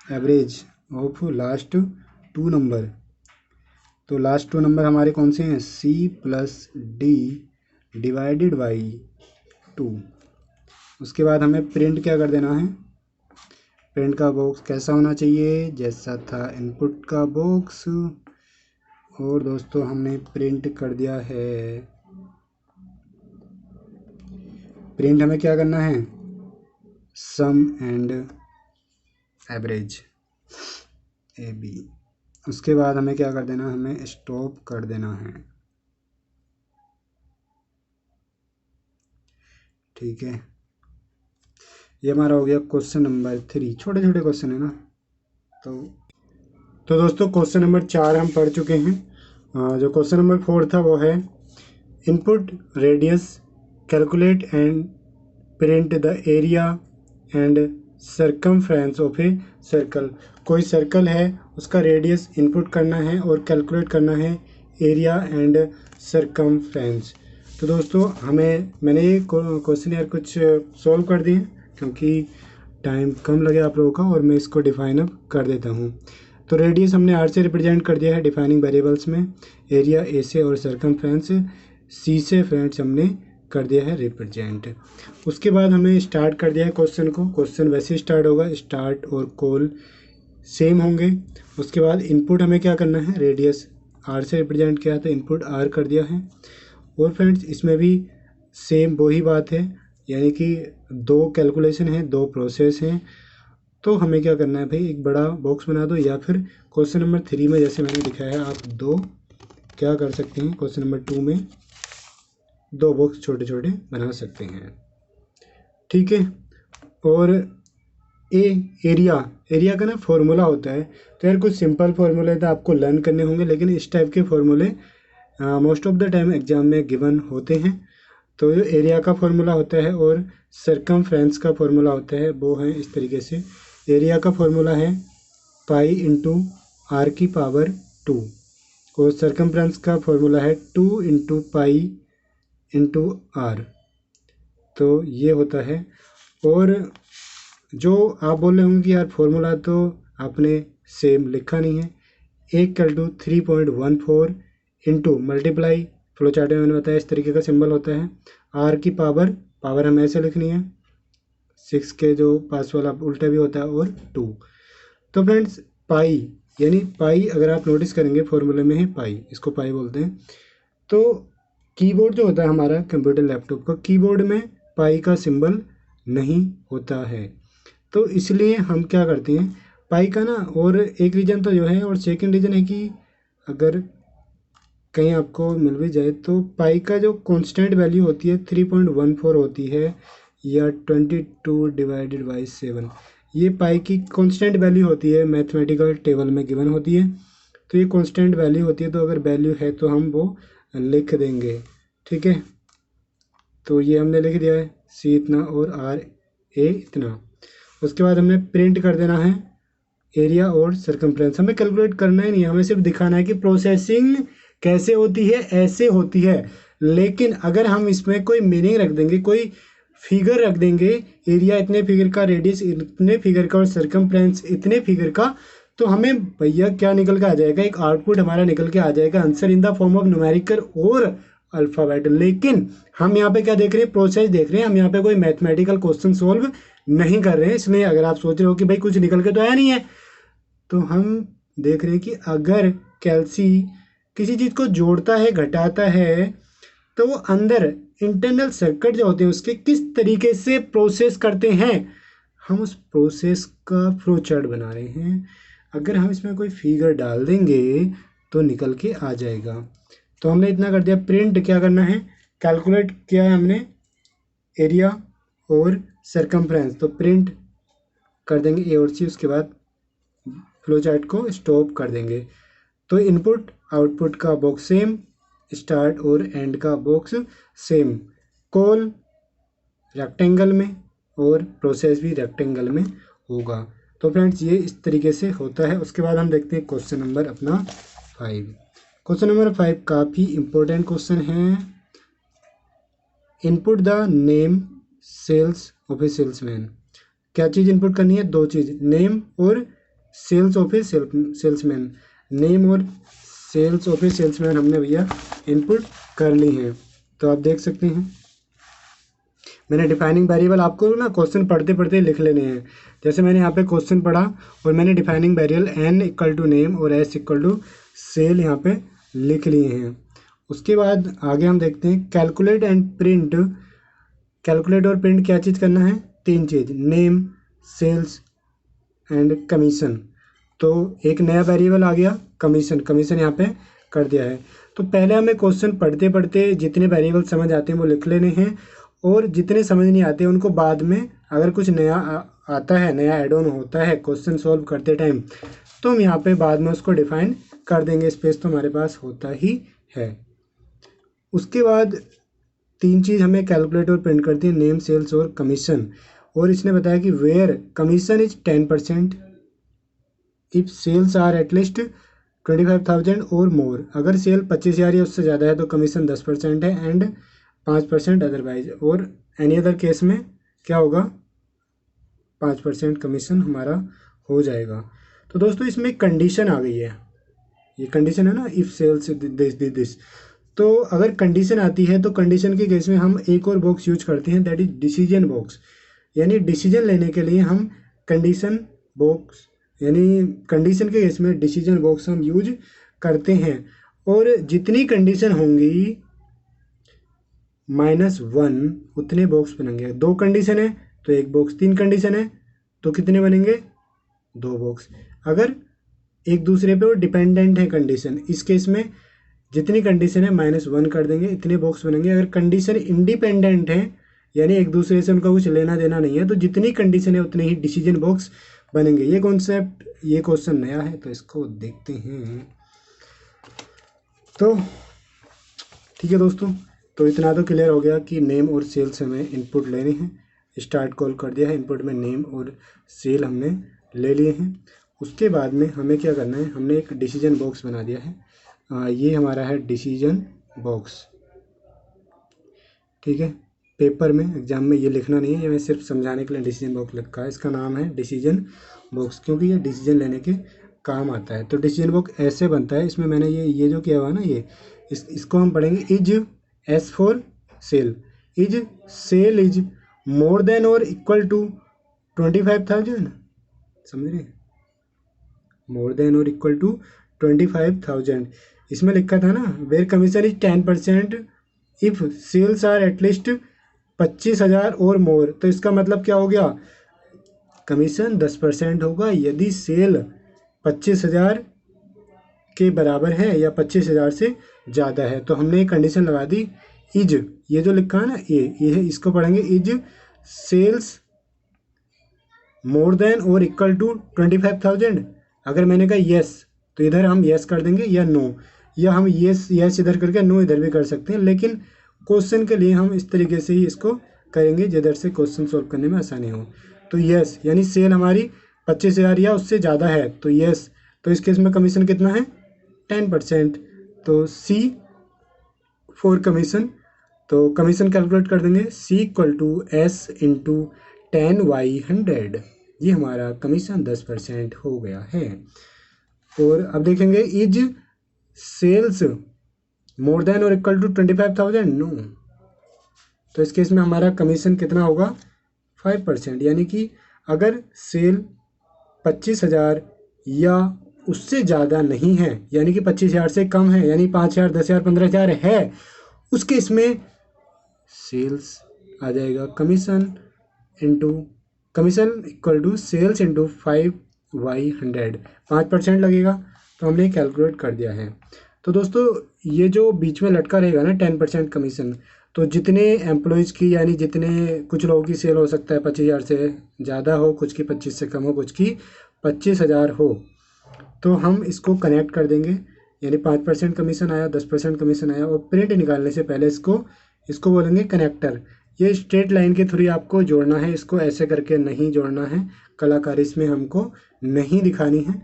एवरेज ऑफ लास्ट 2 नंबर। तो लास्ट 2 नंबर हमारे कौन से हैं, c + d / 2। उसके बाद हमें प्रिंट क्या कर देना है, प्रिंट का बॉक्स कैसा होना चाहिए, जैसा था इनपुट का बॉक्स। और दोस्तों हमने प्रिंट कर दिया है। प्रिंट हमें क्या करना है, सम एंड एवरेज AB। उसके बाद हमें क्या कर देना, हमें स्टॉप कर देना है। ठीक है, ये हमारा हो गया क्वेश्चन नंबर 3। छोटे छोटे क्वेश्चन है ना। तो दोस्तों क्वेश्चन नंबर 4 हम पढ़ चुके हैं। जो क्वेश्चन नंबर 4 था वो है input radius calculate and print the area and circumference of a circle. कोई सर्कल है, उसका रेडियस इनपुट करना है और कैलकुलेट करना है एरिया एंड सर्कमफ्रेंस। तो दोस्तों मैंने ये क्वेश्चन यार कुछ सॉल्व कर दिए हैं, क्योंकि टाइम कम लगे आप लोगों का, और मैं इसको डिफाइन अब कर देता हूँ। तो रेडियस हमने R से रिप्रेजेंट कर दिया है डिफाइनिंग वेरिएबल्स में, एरिया A से, और सर्कमफ्रेंस C से फ्रेंड्स हमने कर दिया है रिप्रेजेंट। उसके बाद हमें स्टार्ट कर दिया है क्वेश्चन को। क्वेश्चन वैसे ही स्टार्ट होगा, स्टार्ट और कॉल सेम होंगे। उसके बाद इनपुट हमें क्या करना है, रेडियस R से रिप्रेजेंट किया तो इनपुट R कर दिया है। और फ्रेंड्स इसमें भी सेम वही बात है, यानी कि 2 कैलकुलेशन है, 2 प्रोसेस हैं। तो हमें क्या करना है भाई, एक बड़ा बॉक्स बना दो, या फिर क्वेश्चन नंबर 3 में जैसे मैंने दिखाया है, आप 2 क्या कर सकते हैं, क्वेश्चन नंबर 2 में 2 बॉक्स छोटे छोटे बना सकते हैं। ठीक है, और एरिया का ना फॉर्मूला होता है। तो यार कुछ सिंपल फार्मूले तो आपको लर्न करने होंगे, लेकिन इस टाइप के फार्मूले most of the time exam में गिवन होते हैं। तो जो एरिया का फॉर्मूला होता है और सर्कमफ्रेंस का फॉर्मूला होता है वो है इस तरीके से। एरिया का फॉर्मूला है पाई इंटू R की पावर 2, और सर्कमफ्रेंस का फॉर्मूला है 2 इंटू पाई इंटू R। तो ये होता है। और जो आप बोल रहे होंगे कि यार फॉर्मूला तो आपने सेम लिखा नहीं है, 1 = 3.14 इंटू मल्टीप्लाई, फ्लो चार्ट में मैंने बताया इस तरीके का सिंबल होता है। R की पावर हमें ऐसे लिखनी है, 6 के जो पास वाला उल्टा भी होता है, और 2। तो फ्रेंड्स पाई, यानी पाई अगर आप नोटिस करेंगे फॉर्मूले में है पाई, इसको पाई बोलते हैं। तो कीबोर्ड जो होता है हमारा कंप्यूटर लैपटॉप का, कीबोर्ड में पाई का सिंबल नहीं होता है। तो इसलिए हम क्या करते हैं पाई का ना, और एक रीज़न तो जो है, और सेकंड रीज़न है कि अगर कहीं आपको मिल भी जाए तो पाई का जो कांस्टेंट वैल्यू होती है 3.14 होती है, या 22/7। ये पाई की कांस्टेंट वैल्यू होती है, मैथमेटिकल टेबल में गिवन होती है। तो ये कांस्टेंट वैल्यू होती है, तो अगर वैल्यू है तो हम वो लिख देंगे। ठीक है, तो ये हमने लिख दिया है, C इतना और RA इतना। उसके बाद हमने प्रिंट कर देना है एरिया और सर्कमफ्रेंस। हमें कैलकुलेट करना ही नहीं है, हमें सिर्फ दिखाना है कि प्रोसेसिंग कैसे होती है, ऐसे होती है। लेकिन अगर हम इसमें कोई मीनिंग रख देंगे, कोई फिगर रख देंगे, एरिया इतने फिगर का, रेडियस इतने फिगर का, और सर्कमफ्रेंस इतने फिगर का, तो हमें भैया क्या निकल के आ जाएगा, एक आउटपुट हमारा निकल के आ जाएगा, answer in the form of numerical और अल्फ़ाबेट। लेकिन हम यहाँ पे क्या देख रहे हैं, प्रोसेस देख रहे हैं, हम यहाँ पे कोई मैथमेटिकल क्वेश्चन सोल्व नहीं कर रहे हैं। इसलिए अगर आप सोच रहे हो कि भाई कुछ निकल के तो आया नहीं है, तो हम देख रहे हैं कि अगर कैल्सी किसी चीज़ को जोड़ता है, घटाता है, तो वो अंदर इंटरनल सर्किट जो होते हैं उसके किस तरीके से प्रोसेस करते हैं, हम उस प्रोसेस का फ्लो चार्ट बना रहे हैं। अगर हम इसमें कोई फिगर डाल देंगे तो निकल के आ जाएगा। तो हमने इतना कर दिया। प्रिंट क्या करना है, कैलकुलेट किया है हमने एरिया और सरकमफ्रेंस, तो प्रिंट कर देंगे ए और सी, उसके बाद फ्लो चार्ट को स्टॉप कर देंगे। तो इनपुट आउटपुट का बॉक्स सेम, स्टार्ट और एंड का बॉक्स सेम, कॉल रेक्टेंगल में और प्रोसेस भी रेक्टेंगल में होगा। तो फ्रेंड्स ये इस तरीके से होता है। उसके बाद हम देखते हैं क्वेश्चन नंबर अपना 5। क्वेश्चन नंबर 5 काफ़ी इंपॉर्टेंट क्वेश्चन है। Input the name sales of a salesman. क्या चीज़ इनपुट करनी है, दो चीज़, नेम और sales of a salesman. Name और सेल्स ऑफ ए सेल्समैन हमने भैया इनपुट कर ली है। तो आप देख सकते हैं मैंने डिफाइनिंग वेरिएबल, आपको ना क्वेश्चन पढ़ते पढ़ते लिख लेने हैं। जैसे मैंने यहाँ पे क्वेश्चन पढ़ा और मैंने defining variable n equal to name और s इक्वल टू सेल यहाँ पे लिख लिए हैं। उसके बाद आगे हम देखते हैं कैलकुलेट एंड प्रिंट। कैलकुलेट और प्रिंट क्या चीज़ करना है, तीन चीज़, नेम, सेल्स एंड कमीशन। तो एक नया वेरिएबल आ गया कमीशन, कमीशन यहाँ पे कर दिया है। तो पहले हमें क्वेश्चन पढ़ते पढ़ते जितने वेरिएबल समझ आते हैं वो लिख लेने हैं, और जितने समझ नहीं आते उनको बाद में, अगर कुछ नया आता है, नया एड ऑन होता है क्वेश्चन सॉल्व करते टाइम, तो हम यहाँ पे बाद में उसको डिफाइन कर देंगे। स्पेस तो हमारे पास होता ही है। उसके बाद तीन चीज़ हमें कैलकुलेट और प्रिंट करती है, नेम, सेल्स और कमीशन। और इसने बताया कि where commission is 10%, if sales are at least 25,000 और मोर। अगर सेल 25,000 या उससे ज़्यादा है तो कमीशन 10% है, एंड 5% अदरवाइज, और एनी अदर केस में क्या होगा, 5% कमीशन हमारा हो जाएगा। तो दोस्तों इसमें एक कंडीशन आ गई है, ये कंडीशन है ना, इफ़ सेल्स दिस। तो अगर कंडीशन आती है तो कंडीशन के केस में हम एक और बॉक्स यूज करते हैं, दैट इज डिसीजन बॉक्स। यानी डिसीजन लेने के लिए हम कंडीशन बॉक्स, यानी कंडीशन के केस में डिसीजन बॉक्स हम यूज करते हैं। और जितनी कंडीशन होंगी -1 उतने बॉक्स बनेंगे। 2 कंडीशन है तो एक बॉक्स, 3 कंडीशन है तो कितने बनेंगे, 2 बॉक्स। अगर एक दूसरे पे वो डिपेंडेंट है कंडीशन, इस केस में जितनी कंडीशन है -1 कर देंगे, इतने बॉक्स बनेंगे। अगर कंडीशन इंडिपेंडेंट है, यानी एक दूसरे से उनका कुछ लेना देना नहीं है, तो जितनी कंडीशन है उतने ही डिसीजन बॉक्स बनेंगे। ये कॉन्सेप्ट, ये क्वेश्चन नया है तो इसको देखते हैं। तो ठीक है दोस्तों, तो इतना तो क्लियर हो गया कि नेम और सेल से हमें इनपुट लेने हैं। स्टार्ट कॉल कर दिया है, इनपुट में नेम और सेल हमने ले लिए हैं। उसके बाद में हमें क्या करना है, हमने एक डिसीजन बॉक्स बना दिया है। ये हमारा है डिसीजन बॉक्स, ठीक है। पेपर में, एग्जाम में ये लिखना नहीं है, ये मैं सिर्फ समझाने के लिए डिसीजन बॉक्स लिखा है। इसका नाम है डिसीजन बॉक्स क्योंकि ये डिसीजन लेने के काम आता है। तो डिसीजन बॉक्स ऐसे बनता है, इसमें मैंने ये जो किया हुआ ना, ये इसको हम पढ़ेंगे is S for sale, is sale is more than और इक्वल टू 25,000, समझ रहे, मोर देन और इक्वल टू 25,000। इसमें लिखा था ना, where commission is 10% if sales are at least 25,000 और मोर। तो इसका मतलब क्या हो गया, कमीशन 10% होगा यदि सेल 25,000 के बराबर है या 25,000 से ज़्यादा है। तो हमने एक कंडीशन लगा दी, इज, ये जो लिखा है ना, ये है, इसको पढ़ेंगे इज सेल्स मोर देन और इक्वल टू 25,000। अगर मैंने कहा यस तो इधर हम यस कर देंगे, या नो, या हम यस इधर करके नो इधर भी कर सकते हैं, लेकिन क्वेश्चन के लिए हम इस तरीके से ही इसको करेंगे जिधर से क्वेश्चन सॉल्व करने में आसानी हो। तो यस यानी सेल हमारी 25,000 या उससे ज़्यादा है तो यस। तो इस केस में कमीशन कितना है, 10%। तो सी फॉर कमीशन, तो कमीशन कैलकुलेट कर देंगे, सी इक्वल टू एस इंटू 10/100। ये हमारा कमीशन 10% हो गया है। और अब देखेंगे इज सेल्स मोर देन और इक्वल टू 25,000, नो। तो इस केस में हमारा कमीशन कितना होगा, 5%। यानी कि अगर सेल 25,000 या उससे ज़्यादा नहीं है, यानी कि 25,000 से कम है, यानी 5,000, 10,000, 15,000 है, उसके इसमें सेल्स आ जाएगा, commission equal to sales into 5/100, 5% लगेगा। तो हमने कैलकुलेट कर दिया है। तो दोस्तों ये जो बीच में लटका रहेगा ना 10% कमीशन, तो जितने एम्प्लॉयज़ की यानी जितने कुछ लोगों की सेल हो सकता है 25,000 से ज़्यादा हो, कुछ की 25 से कम हो, कुछ की 25,000 हो, तो हम इसको कनेक्ट कर देंगे। यानी 5% कमीशन आया, 10% कमीशन आया, और प्रिंट निकालने से पहले इसको बोलेंगे कनेक्टर। ये स्ट्रेट लाइन के थ्रू आपको जोड़ना है, इसको ऐसे करके नहीं जोड़ना है, कलाकारी इसमें हमको नहीं दिखानी है।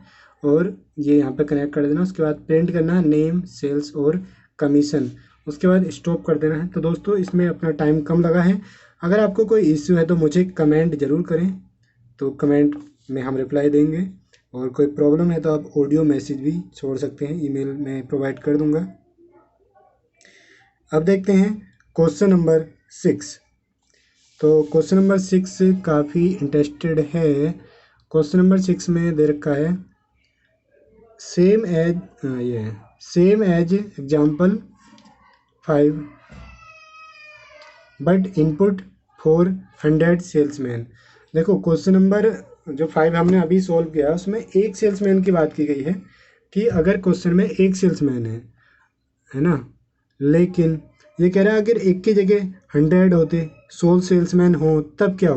और ये यहाँ पे कनेक्ट कर देना। उसके बाद प्रिंट करना है नेम, सेल्स और कमीशन। उसके बाद स्टॉप कर देना है। तो दोस्तों इसमें अपना टाइम कम लगा है। अगर आपको कोई इश्यू है तो मुझे कमेंट ज़रूर करें, तो कमेंट में हम रिप्लाई देंगे। और कोई प्रॉब्लम है तो आप ऑडियो मैसेज भी छोड़ सकते हैं, ईमेल में प्रोवाइड कर दूंगा। अब देखते हैं क्वेश्चन नंबर 6। तो क्वेश्चन नंबर 6 काफ़ी इंटरेस्टेड है। क्वेश्चन नंबर 6 में दे रखा है same as example 5 but input for 100 salesman. देखो क्वेश्चन नंबर जो 5 हमने अभी सॉल्व किया उसमें एक सेल्समैन की बात की गई है कि अगर क्वेश्चन में एक सेल्समैन है ना, लेकिन ये कह रहा है अगर एक की जगह 100 होते, 100 सेल्समैन हो, तब क्या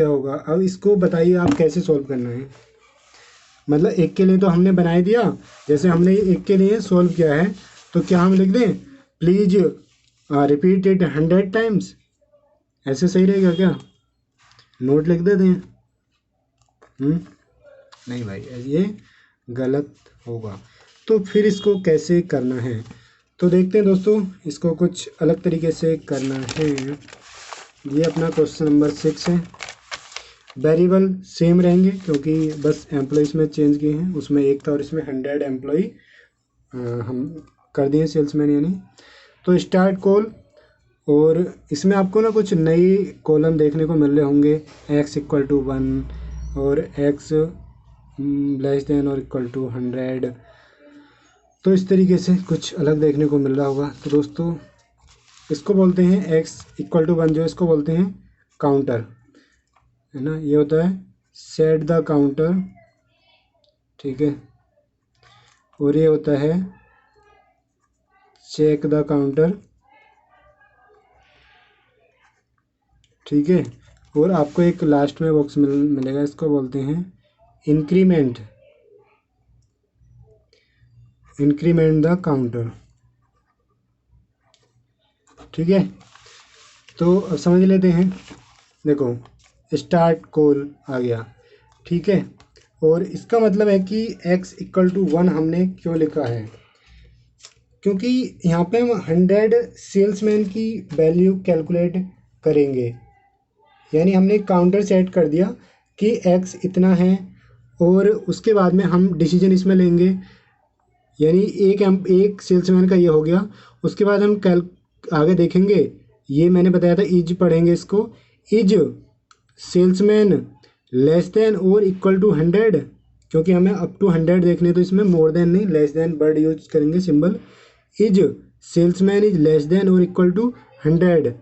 होगा। अब इसको बताइए आप कैसे सॉल्व करना है। मतलब एक के लिए तो हमने बना दिया, जैसे हमने एक के लिए सॉल्व किया है, तो क्या हम लिख दें प्लीज रिपीट इट 100 टाइम्स, ऐसे सही रहेगा क्या? नोट लिख देते हैं। नहीं भाई, ये गलत होगा। तो फिर इसको कैसे करना है, तो देखते हैं दोस्तों। इसको कुछ अलग तरीके से करना है। ये अपना क्वेश्चन नंबर 6 है। वेरिएबल सेम रहेंगे क्योंकि बस एम्प्लॉयज़ में चेंज किए हैं, उसमें एक था और इसमें 100 एम्प्लॉय हम कर दिए सेल्समैन यानी। तो स्टार्ट कॉल, और इसमें आपको ना कुछ नई कॉलम देखने को मिल रहे होंगे, x = 1 और x < और = 100। तो इस तरीके से कुछ अलग देखने को मिल रहा होगा। तो दोस्तों इसको बोलते हैं x = 1, जो इसको बोलते हैं काउंटर, है ना। ये होता है सेट द काउंटर, ठीक है। और ये होता है चेक द काउंटर, ठीक है। और आपको एक लास्ट में बॉक्स मिलेगा, इसको बोलते हैं इंक्रीमेंट द काउंटर, ठीक है। तो अब समझ लेते हैं। देखो स्टार्ट कॉल आ गया, ठीक है। और इसका मतलब है कि x = 1 हमने क्यों लिखा है, क्योंकि यहाँ पे हम 100 सेल्समैन की वैल्यू कैलकुलेट करेंगे। यानी हमने काउंटर सेट कर दिया कि x इतना है, और उसके बाद में हम डिसीजन इसमें लेंगे। यानी एक सेल्समैन का ये हो गया। उसके बाद हम आगे देखेंगे, ये मैंने बताया था इज पढ़ेंगे इसको, इज सेल्समैन लेस देन और इक्वल टू 100, क्योंकि हमें अप टू 100 देखने, तो इसमें मोर देन नहीं, लेस देन वर्ड यूज करेंगे symbol. Is salesman is less than और इक्वल टू 100।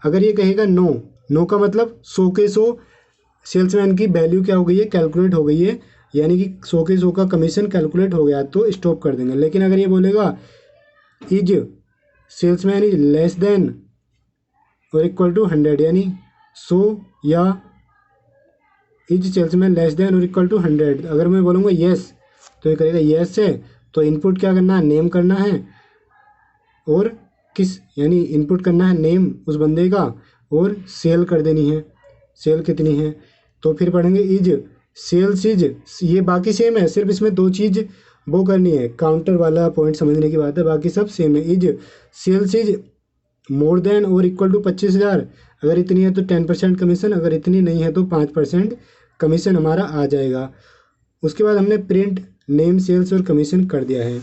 अगर ये कहेगा नो का मतलब 100 के 100 सेल्समैन की वैल्यू क्या हो गई है, कैलकुलेट हो गई है, यानी कि 100 के 100 का कमीशन कैलकुलेट हो गया, तो स्टॉप कर देंगे। लेकिन अगर ये बोलेगा is salesman is less than और इक्वल टू 100, यानी 100 या इज सेल्समैन लेस देन और इक्वल टू 100, अगर मैं बोलूँगा येस, तो ये करेगा येस है। तो इनपुट क्या करना है, नेम करना है, और किस, यानी इनपुट करना है नेम उस बंदे का, और सेल कर देनी है, सेल कितनी है। तो फिर पढ़ेंगे इज सेल्स इज, ये बाकी सेम है, सिर्फ इसमें 2 चीज़ वो करनी है, काउंटर वाला पॉइंट समझने की बात है, बाकी सब सेम है। Is sales is more than और इक्वल टू 25,000, अगर इतनी है तो 10% कमीशन, अगर इतनी नहीं है तो 5% कमीशन हमारा आ जाएगा। उसके बाद हमने प्रिंट नेम, सेल्स और कमीशन कर दिया है।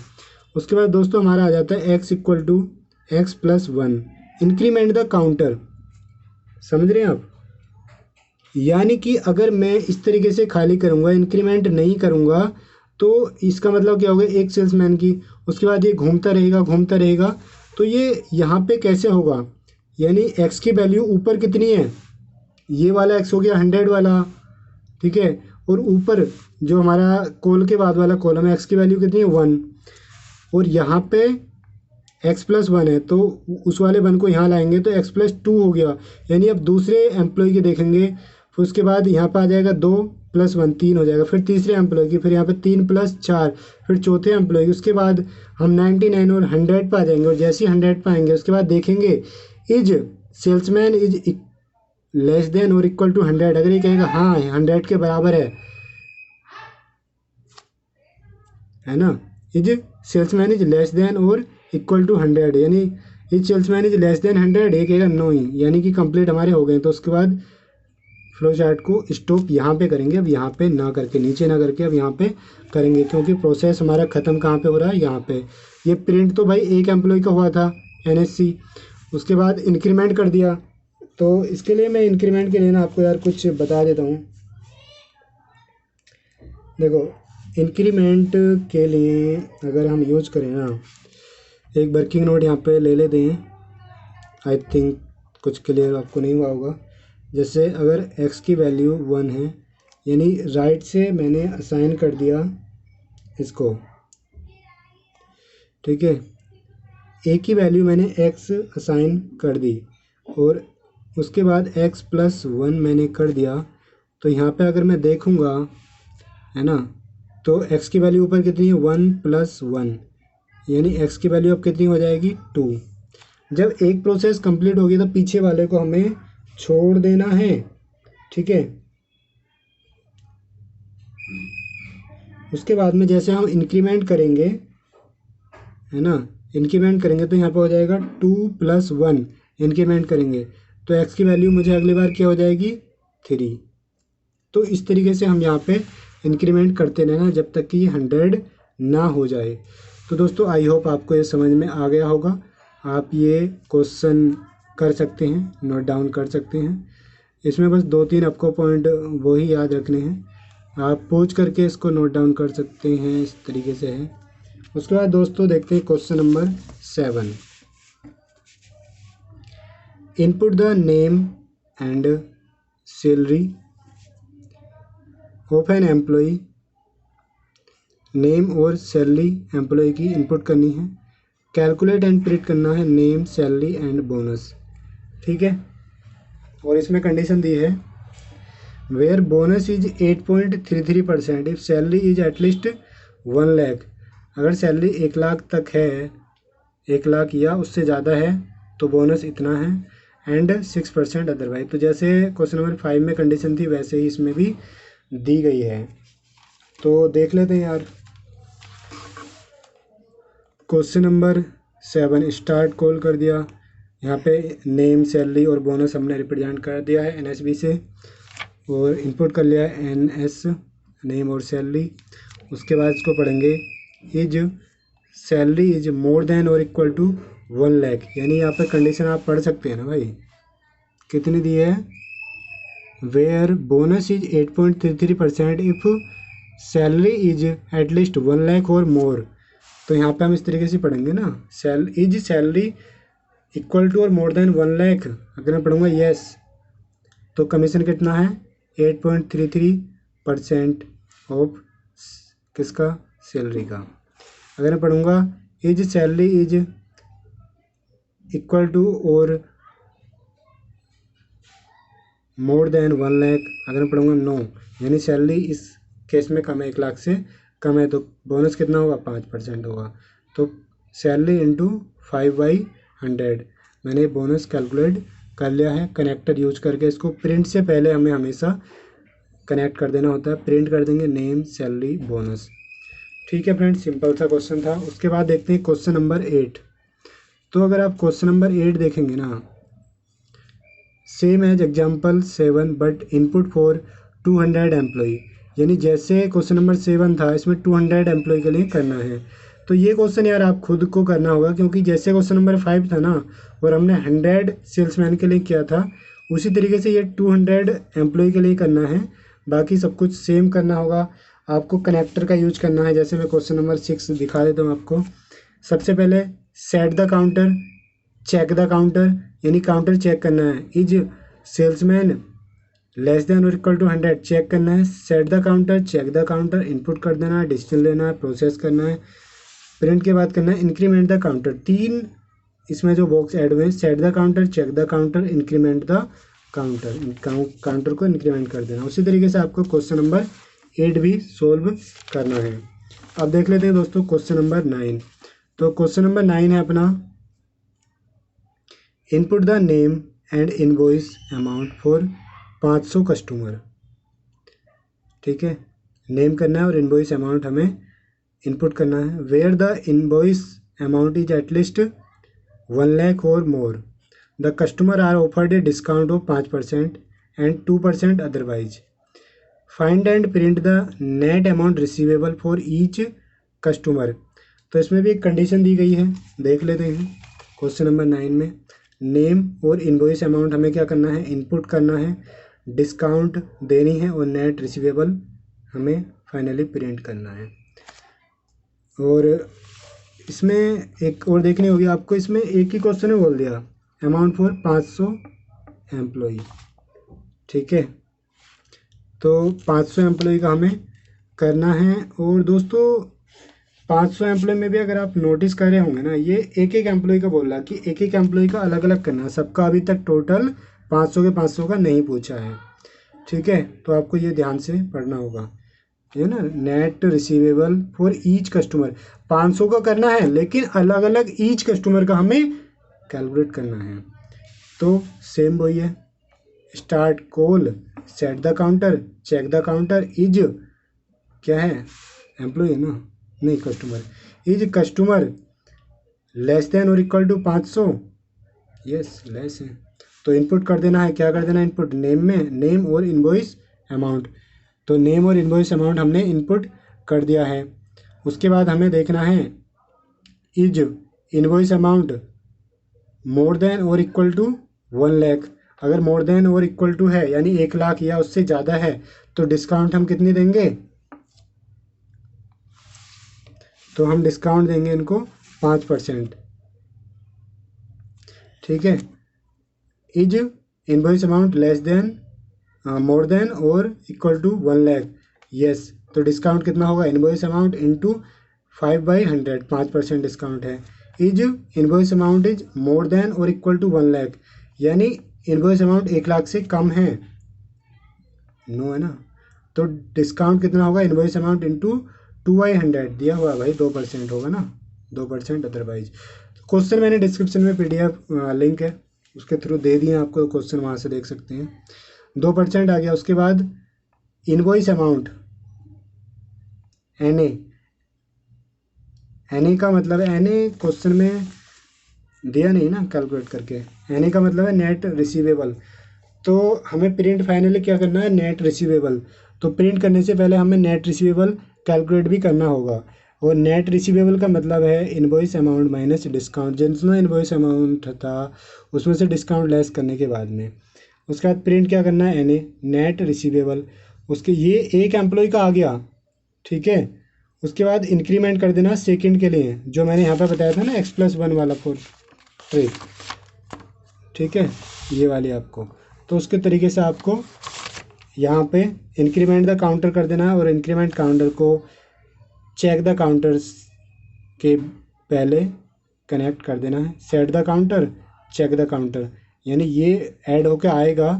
उसके बाद दोस्तों हमारा आ जाता है x = x + 1, increment the counter. समझ रहे हैं आप? यानी कि अगर मैं इस तरीके से खाली करूँगा, इंक्रीमेंट नहीं करूँगा, तो इसका मतलब क्या हो गया, एक सेल्समैन की, उसके बाद ये घूमता रहेगा, तो ये यहाँ पे कैसे होगा, यानी एक्स की वैल्यू ऊपर कितनी है, ये वाला एक्स हो गया 100 वाला, ठीक है, और ऊपर जो हमारा कोल के बाद वाला कॉलम है एक्स की वैल्यू कितनी है 1, और यहाँ पे x+1 है, तो उस वाले 1 को यहाँ लाएंगे तो x+2 हो गया, यानी अब दूसरे एम्प्लॉय की देखेंगे, फिर उसके बाद यहाँ पे आ जाएगा 2+1 3 हो जाएगा, फिर तीसरे एम्प्लॉय की, फिर यहाँ पे 3+4, फिर चौथे एम्प्लॉय की, उसके बाद हम 99 और 100 पे आ जाएंगे, और जैसे ही 100 पे आएंगे उसके बाद देखेंगे is salesman is less than और इक्वल टू 100, अगर ये कहेगा हाँ 100 के बराबर है ना, is salesman is less than और इक्वल टू 100, यानी is salesman is less then 100, ये कहेगा नो ही, यानी कि कंप्लीट हमारे हो गए। तो उसके बाद फ्लो चार्ट को स्टॉप यहाँ पे करेंगे, अब यहाँ पे ना करके, नीचे ना करके, अब यहाँ पे करेंगे, क्योंकि प्रोसेस हमारा ख़त्म कहाँ पे हो रहा है, यहाँ पे। ये प्रिंट तो भाई एक एम्प्लॉय का हुआ था NSC, उसके बाद इंक्रीमेंट कर दिया, तो इसके लिए मैं इंक्रीमेंट के लिए ना आपको यार कुछ बता देता हूँ। देखो इंक्रीमेंट के लिए अगर हम यूज करें ना, एक वर्किंग नोट यहाँ पे ले लेते हैं, आई थिंक कुछ क्लियर आपको नहीं हुआ होगा। जैसे अगर x की वैल्यू 1 है, यानी राइट से मैंने असाइन कर दिया इसको, ठीक है, a की वैल्यू मैंने x असाइन कर दी, और उसके बाद x+1 मैंने कर दिया, तो यहाँ पे अगर मैं देखूँगा, है ना, तो x की वैल्यू ऊपर कितनी है 1+1, यानी x की वैल्यू अब कितनी हो जाएगी 2। जब एक प्रोसेस कंप्लीट होगी तो पीछे वाले को हमें छोड़ देना है, ठीक है। उसके बाद में जैसे हम इंक्रीमेंट करेंगे, है ना, इंक्रीमेंट करेंगे तो यहाँ पे हो जाएगा 2+1, इंक्रीमेंट करेंगे तो x की वैल्यू मुझे अगली बार क्या हो जाएगी 3। तो इस तरीके से हम यहाँ पे इंक्रीमेंट करते रहना जब तक कि 100 ना हो जाए। तो दोस्तों आई होप आपको ये समझ में आ गया होगा। आप ये क्वेश्चन कर सकते हैं, नोट डाउन कर सकते हैं, इसमें बस 2-3 आपको पॉइंट वो ही याद रखने हैं, आप पूछ करके इसको नोट डाउन कर सकते हैं, इस तरीके से है। उसके बाद दोस्तों देखते हैं question number 7। Input the name and salary of an employee, name और सैलरी एम्प्लॉय की इनपुट करनी है, कैलकुलेट एंड प्रिंट करना है नेम सैलरी एंड बोनस, ठीक है। और इसमें कंडीशन दी है where bonus is 8.33% if salary is at least 1 lakh, अगर सैलरी 1 लाख तक है, 1 लाख या उससे ज़्यादा है तो बोनस इतना है, एंड 6% अदरवाइज। तो जैसे क्वेश्चन नंबर 5 में कंडीशन थी वैसे ही इसमें भी दी गई है। तो देख लेते हैं यार, क्वेश्चन नंबर 7 स्टार्ट कॉल कर दिया, यहाँ पे नेम सैलरी और बोनस हमने रिप्रेजेंट कर दिया है NSB से, और इनपुट कर लिया है NS नेम और सैलरी। उसके बाद इसको पढ़ेंगे is salary is more than और इक्वल टू 1 लाख, यानी यहाँ पे कंडीशन आप पढ़ सकते हैं ना भाई, कितनी दी है, where bonus is 8.33% if salary is at least 1 lakh और मोर। तो यहाँ पे हम इस तरीके से पढ़ेंगे ना, इज सैलरी इक्वल टू और मोर देन 1 लाख, अगर मैं पढ़ूंगा यस तो कमीशन कितना है 8.33% ऑफ किसका, सैलरी का। अगर मैं पढ़ूंगा is salary is equal to और मोर देन 1 लाख, अगर मैं पढ़ूंगा नो, यानी सैलरी इस केस में कम है, 1 लाख से कम है, तो बोनस कितना होगा 5% होगा। तो सैलरी इंटू 5/100, मैंने बोनस कैलकुलेट कर लिया है कनेक्टर यूज करके। इसको प्रिंट से पहले हमें हमेशा कनेक्ट कर देना होता है, प्रिंट कर देंगे नेम सैलरी बोनस, ठीक है फ्रेंड्स, सिंपल सा क्वेश्चन था। उसके बाद देखते हैं क्वेश्चन नंबर 8। तो अगर आप क्वेश्चन नंबर 8 देखेंगे ना, same as example 7 but input for 200 employee, यानी जैसे क्वेश्चन नंबर 7 था इसमें 200 एम्प्लॉय के लिए करना है। तो ये क्वेश्चन यार आप खुद को करना होगा, क्योंकि जैसे क्वेश्चन नंबर 5 था ना और हमने 100 सेल्समैन के लिए किया था, उसी तरीके से ये 200 एम्प्लॉय के लिए करना है, बाकी सब कुछ सेम करना होगा। आपको कनेक्टर का यूज करना है। जैसे मैं क्वेश्चन नंबर 6 दिखा देता हूँ आपको। सबसे पहले set the counter, check the counter, यानी काउंटर चेक करना है। इज सेल्समैन लेस देन और इक्वल टू 100 चेक करना है। Set the counter, check the counter, input कर देना है, डिसीजन लेना है, प्रोसेस करना है, प्रिंट के बाद करना है इंक्रीमेंट द काउंटर। 3 इसमें जो बॉक्स ऐड हुए हैं, set the counter, check the counter, increment the counter, counter को इंक्रीमेंट कर देना। उसी तरीके से आपको क्वेश्चन नंबर 8 भी सोल्व करना है। अब देख लेते हैं दोस्तों क्वेश्चन नंबर 9। तो क्वेश्चन नंबर 9 है अपना, input the name and invoice amount for 500 customer. ठीक है, नेम करना है और इनवॉइस अमाउंट हमें इनपुट करना है। Where the invoice amount is at least 1 lakh और more, the customer are offered a discount of 5% and 2% otherwise. Find and print the net amount receivable for each customer. तो इसमें भी एक कंडीशन दी गई है, देख लेते हैं। क्वेश्चन नंबर 9 में नेम और इनवॉइस अमाउंट हमें क्या करना है, इनपुट करना है, डिस्काउंट देनी है और नेट रिसीवेबल हमें फाइनली प्रिंट करना है। और इसमें एक और देखनी होगी आपको, इसमें एक ही क्वेश्चन है बोल दिया, अमाउंट फॉर 500 एम्प्लॉई। ठीक है, तो 500 एम्प्लॉई का हमें करना है। और दोस्तों 500 एम्प्लॉय में भी अगर आप नोटिस कर रहे होंगे ना, ये एक एक एम्प्लॉय का बोल रहा कि एक एक एम्प्लॉय का अलग अलग करना है, सबका अभी तक टोटल 500 के 500 का नहीं पूछा है। ठीक है, तो आपको ये ध्यान से पढ़ना होगा, है ना। Net receivable for each customer 500 का करना है, लेकिन अलग अलग ईच कस्टमर का हमें कैलकुलेट करना है। तो सेम वही है, start call, set the counter, check the counter, is क्या है, एम्प्लॉय है ना, नहीं customer, is customer less than और इक्वल टू 500, यस लेस है। तो इनपुट कर देना है, क्या कर देना है इनपुट, नेम में, नेम और इनवॉइस अमाउंट। तो नेम और इनवॉइस अमाउंट हमने इनपुट कर दिया है। उसके बाद हमें देखना है is invoice amount more than और इक्वल टू 1 लाख। अगर मोर देन और इक्वल टू है यानी 1 लाख या उससे ज़्यादा है तो डिस्काउंट हम कितनी देंगे, तो हम डिस्काउंट देंगे इनको 5%। ठीक है, is invoice amount less than more than और इक्वल टू 1 लाख, यस। तो डिस्काउंट कितना होगा, इनवॉइस अमाउंट इंटू 5/100, 5% डिस्काउंट है। Is invoice amount is more than और इक्वल टू 1 लाख, यानी इनवॉइस अमाउंट 1 लाख से कम है, नो है ना। तो डिस्काउंट कितना होगा, इनवॉइस अमाउंट इंटू 2/100 दिया हुआ है भाई, 2% होगा ना, 2% अदरवाइज। क्वेश्चन मैंने डिस्क्रिप्शन में PDF लिंक है उसके थ्रू दे दिए आपको, क्वेश्चन वहाँ से देख सकते हैं। 2% आ गया। उसके बाद इनवॉइस अमाउंट NA, NA का मतलब है, NA क्वेश्चन में दिया नहीं ना कैलकुलेट करके, NA का मतलब है नेट रिसीवेबल। तो हमें प्रिंट फाइनली क्या करना है, नेट रिसीवेबल। तो प्रिंट करने से पहले हमें नेट रिसीवेबल कैलकुलेट भी करना होगा। और नेट रिसीवेबल का मतलब है इनवॉइस अमाउंट माइनस डिस्काउंट, जितना इनवॉइस अमाउंट था उसमें से डिस्काउंट लेस करने के बाद में। उसके बाद प्रिंट क्या करना है, NA नेट रिसीवेबल। उसके ये एक एम्प्लॉय का आ गया, ठीक है। उसके बाद इंक्रीमेंट कर देना सेकंड के लिए, जो मैंने यहाँ पे बताया था ना x+1 वाला फॉर ट्रिक, ठीक है, ये वाली आपको। तो उसके तरीके से आपको यहाँ पे इंक्रीमेंट द काउंटर कर देना है और इंक्रीमेंट काउंटर को चेक द काउंटर्स के पहले कनेक्ट कर देना है। Set the counter, check the counter, यानी ये ऐड होके आएगा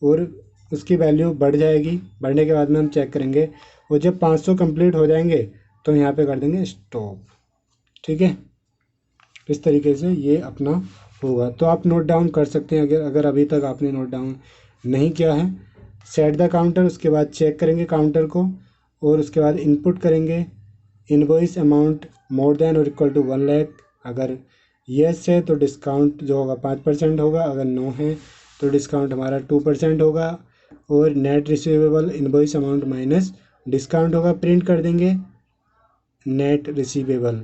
और उसकी वैल्यू बढ़ जाएगी, बढ़ने के बाद में हम चेक करेंगे। और जब 500 कंप्लीट हो जाएंगे तो यहाँ पे कर देंगे स्टॉप, ठीक है। इस तरीके से ये अपना होगा। तो आप नोट डाउन कर सकते हैं अगर अभी तक आपने नोट डाउन नहीं किया है। सेट द काउंटर, उसके बाद चेक करेंगे काउंटर को और उसके बाद इनपुट करेंगे इनवॉइस अमाउंट मोर देन और इक्वल टू 1 लाख। अगर येस है तो डिस्काउंट जो होगा 5% होगा, अगर नो है तो डिस्काउंट हमारा 2% होगा। और net receivable invoice amount minus discount होगा, प्रिंट कर देंगे नेट रिसीवेबल।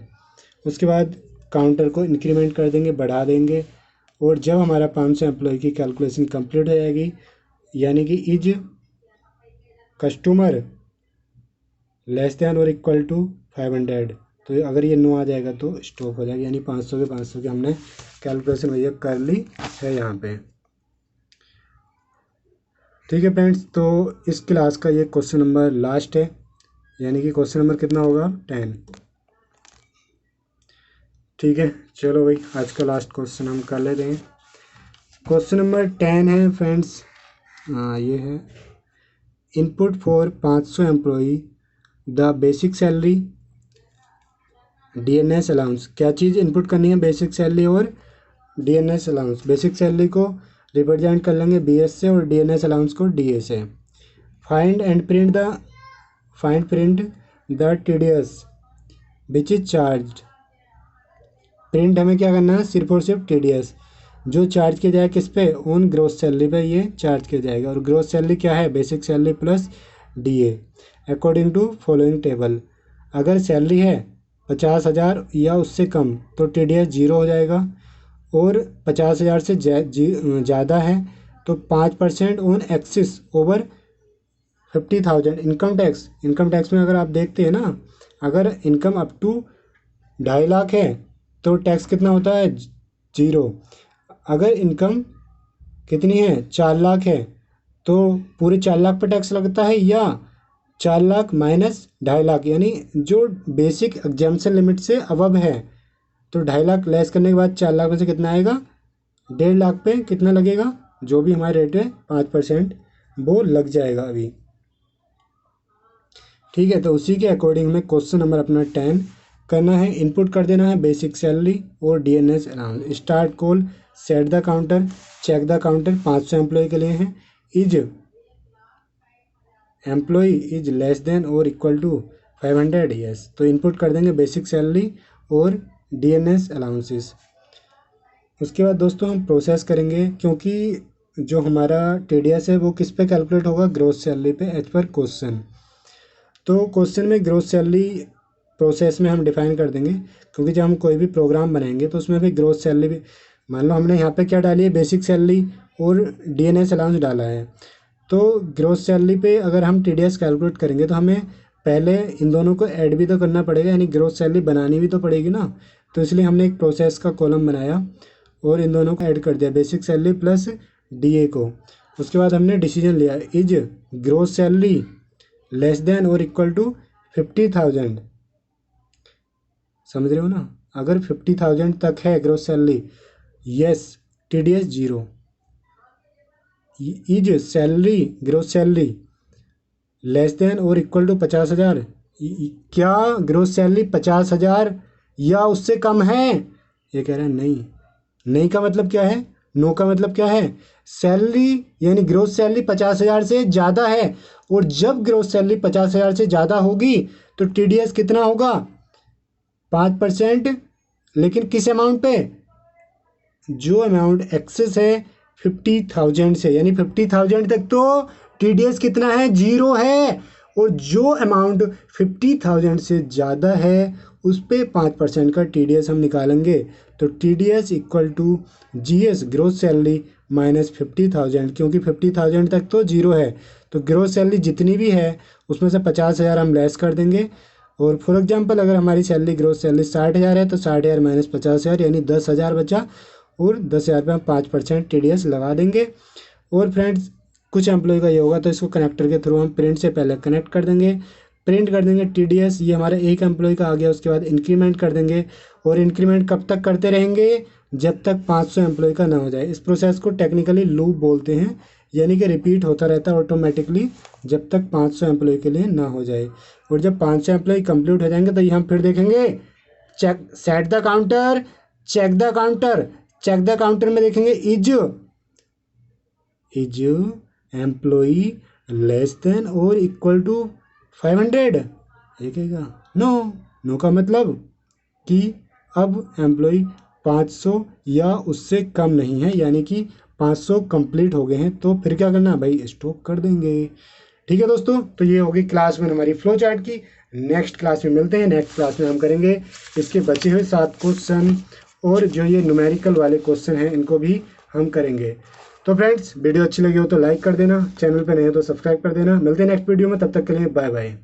उसके बाद काउंटर को इंक्रीमेंट कर देंगे, बढ़ा देंगे। और जब हमारा 500 एम्प्लॉय की कैलकुलेशन कंप्लीट हो जाएगी, यानी कि इज कस्टमर लेस दैन और इक्वल टू 500। तो अगर ये 9 आ जाएगा तो स्टॉप हो जाएगा, यानी 500 के हमने कैलकुलेशन भैया कर ली है यहाँ पे। ठीक है फ्रेंड्स, तो इस क्लास का ये क्वेश्चन नंबर लास्ट है, यानी कि क्वेश्चन नंबर कितना होगा 10। ठीक है, चलो भाई आज का लास्ट क्वेश्चन हम कर लेते हैं। क्वेश्चन नंबर 10 है फ्रेंड्स, ये है input for 500 employee the basic salary DNS allowance. क्या चीज़ इनपुट करनी है, बेसिक सैलरी और डीएनएस अलाउंस। बेसिक सैलरी को रिप्रेजेंट कर लेंगे बीएस से और डीएनएस अलाउंस को डीए से। Find and print the TDS which is charge. Print हमें क्या करना है, सिर्फ और सिर्फ टीडीएस जो चार्ज किया जाए किस पे, ऑन ग्रोस सैलरी पे ये चार्ज किया जाएगा। और ग्रोस सैलरी क्या है, basic salary plus DA according to following table. अगर सैलरी है 50,000 या उससे कम तो टीडीएस 0 हो जाएगा, और 50,000 से ज़्यादा है तो 5% on axis over 50,000। Income tax में अगर आप देखते हैं ना, अगर इनकम अप टू 2.5 लाख है तो टैक्स कितना होता है 0। अगर इनकम कितनी है 4 लाख है तो पूरे 4 लाख पर टैक्स लगता है, या 4 लाख माइनस 2.5 लाख, यानी जो बेसिक एग्जाम्पशन लिमिट से अबव है तो 2.5 लाख लेस करने के बाद 4 लाख में से कितना आएगा 1.5 लाख पे कितना लगेगा, जो भी हमारे रेट है 5% वो लग जाएगा अभी। ठीक है, तो उसी के अकॉर्डिंग में क्वेश्चन नंबर अपना 10 करना है। इनपुट कर देना है बेसिक सैलरी और DNS allowance. Start call, set the counter, check the counter 500 employee के लिए है। Is employee is less than और इक्वल टू 500, यस। तो इनपुट कर देंगे बेसिक सैलरी और डीएनएस अलाउंसेस। उसके बाद दोस्तों हम प्रोसेस करेंगे, क्योंकि जो हमारा टीडीएस है वो किस पे कैलकुलेट होगा, ग्रोस सैलरी पे एज पर क्वेश्चन। तो क्वेश्चन में ग्रोस सैलरी प्रोसेस में हम डिफाइन कर देंगे, क्योंकि जब हम कोई भी प्रोग्राम बनाएंगे तो उसमें भी ग्रोस सैलरी भी, मान लो हमने यहाँ पे क्या डाली है, बेसिक सैलरी और डीएनएस अलाउंस डाला है। तो ग्रोस सैलरी पे अगर हम टीडीएस कैलकुलेट करेंगे तो हमें पहले इन दोनों को ऐड भी तो करना पड़ेगा, यानी ग्रोस सैलरी बनानी भी तो पड़ेगी ना। तो इसलिए हमने एक प्रोसेस का कॉलम बनाया और इन दोनों को ऐड कर दिया, बेसिक सैलरी प्लस डीए को। उसके बाद हमने डिसीजन लिया, is gross salary less than और इक्वल टू 50,000। समझ रहे हो ना, अगर 50,000 तक है gross salary, yes TDS 0। Is salary gross salary less than और इक्वल टू 50,000, क्या ग्रोस सैलरी 50,000 या उससे कम है, ये कह रहा है नहीं। नहीं का मतलब क्या है, नो का मतलब क्या है, सैलरी यानी ग्रोस सैलरी 50,000 से ज़्यादा है, और जब ग्रोस सैलरी 50,000 से ज़्यादा होगी तो टीडीएस कितना होगा 5%। लेकिन किस अमाउंट पे, जो अमाउंट एक्सेस है 50,000 से, यानी 50,000 तक तो टीडीएस कितना है 0 है, और जो अमाउंट 50,000 से ज़्यादा है उस पे 5% का टीडीएस हम निकालेंगे। तो TDS equal to GS gross salary minus 50,000, क्योंकि 50,000 तक तो 0 है। तो ग्रोस सैलरी जितनी भी है उसमें से 50,000 हम लेस कर देंगे। और फॉर एग्जांपल अगर हमारी सैलरी ग्रोस सैलरी 60,000 है तो 60,000 माइनस 50,000 यानी 10,000 बचा, और 10,000 पे हम 5% टीडीएस लगा देंगे। और फ्रेंड्स कुछ एम्प्लॉय का ये होगा तो इसको कनेक्टर के थ्रू हम प्रिंट से पहले कनेक्ट कर देंगे, प्रिंट कर देंगे टीडीएस, ये हमारा एक एम्प्लॉय का आ गया। उसके बाद इंक्रीमेंट कर देंगे, और इंक्रीमेंट कब तक करते रहेंगे, जब तक 500 एम्प्लॉय का ना हो जाए। इस प्रोसेस को टेक्निकली लूप बोलते हैं, यानी कि रिपीट होता रहता है ऑटोमेटिकली जब तक 500 एम्प्लॉय के लिए ना हो जाए। और जब 500 एम्प्लॉय कंप्लीट हो जाएंगे तो ये हम फिर देखेंगे, check set the counter, check the counter, check the counter में देखेंगे इज एम्प्लॉय लेस देन और इक्वल टू 500, ये कहेगा नो का मतलब कि अब एम्प्लॉय 500 या उससे कम नहीं है, यानी कि 500 कंप्लीट हो गए हैं। तो फिर क्या करना है भाई, स्टॉप कर देंगे। ठीक है दोस्तों, तो ये होगी क्लास में हमारी फ्लो चार्ट की। नेक्स्ट क्लास में मिलते हैं। नेक्स्ट क्लास में हम करेंगे इसके बचे हुए 7 क्वेश्चन, और जो ये न्यूमेरिकल वाले क्वेश्चन हैं इनको भी हम करेंगे। तो फ्रेंड्स वीडियो अच्छी लगी हो तो लाइक कर देना, चैनल पे नए हो तो सब्सक्राइब कर देना। मिलते हैं नेक्स्ट वीडियो में, तब तक के लिए बाय बाय।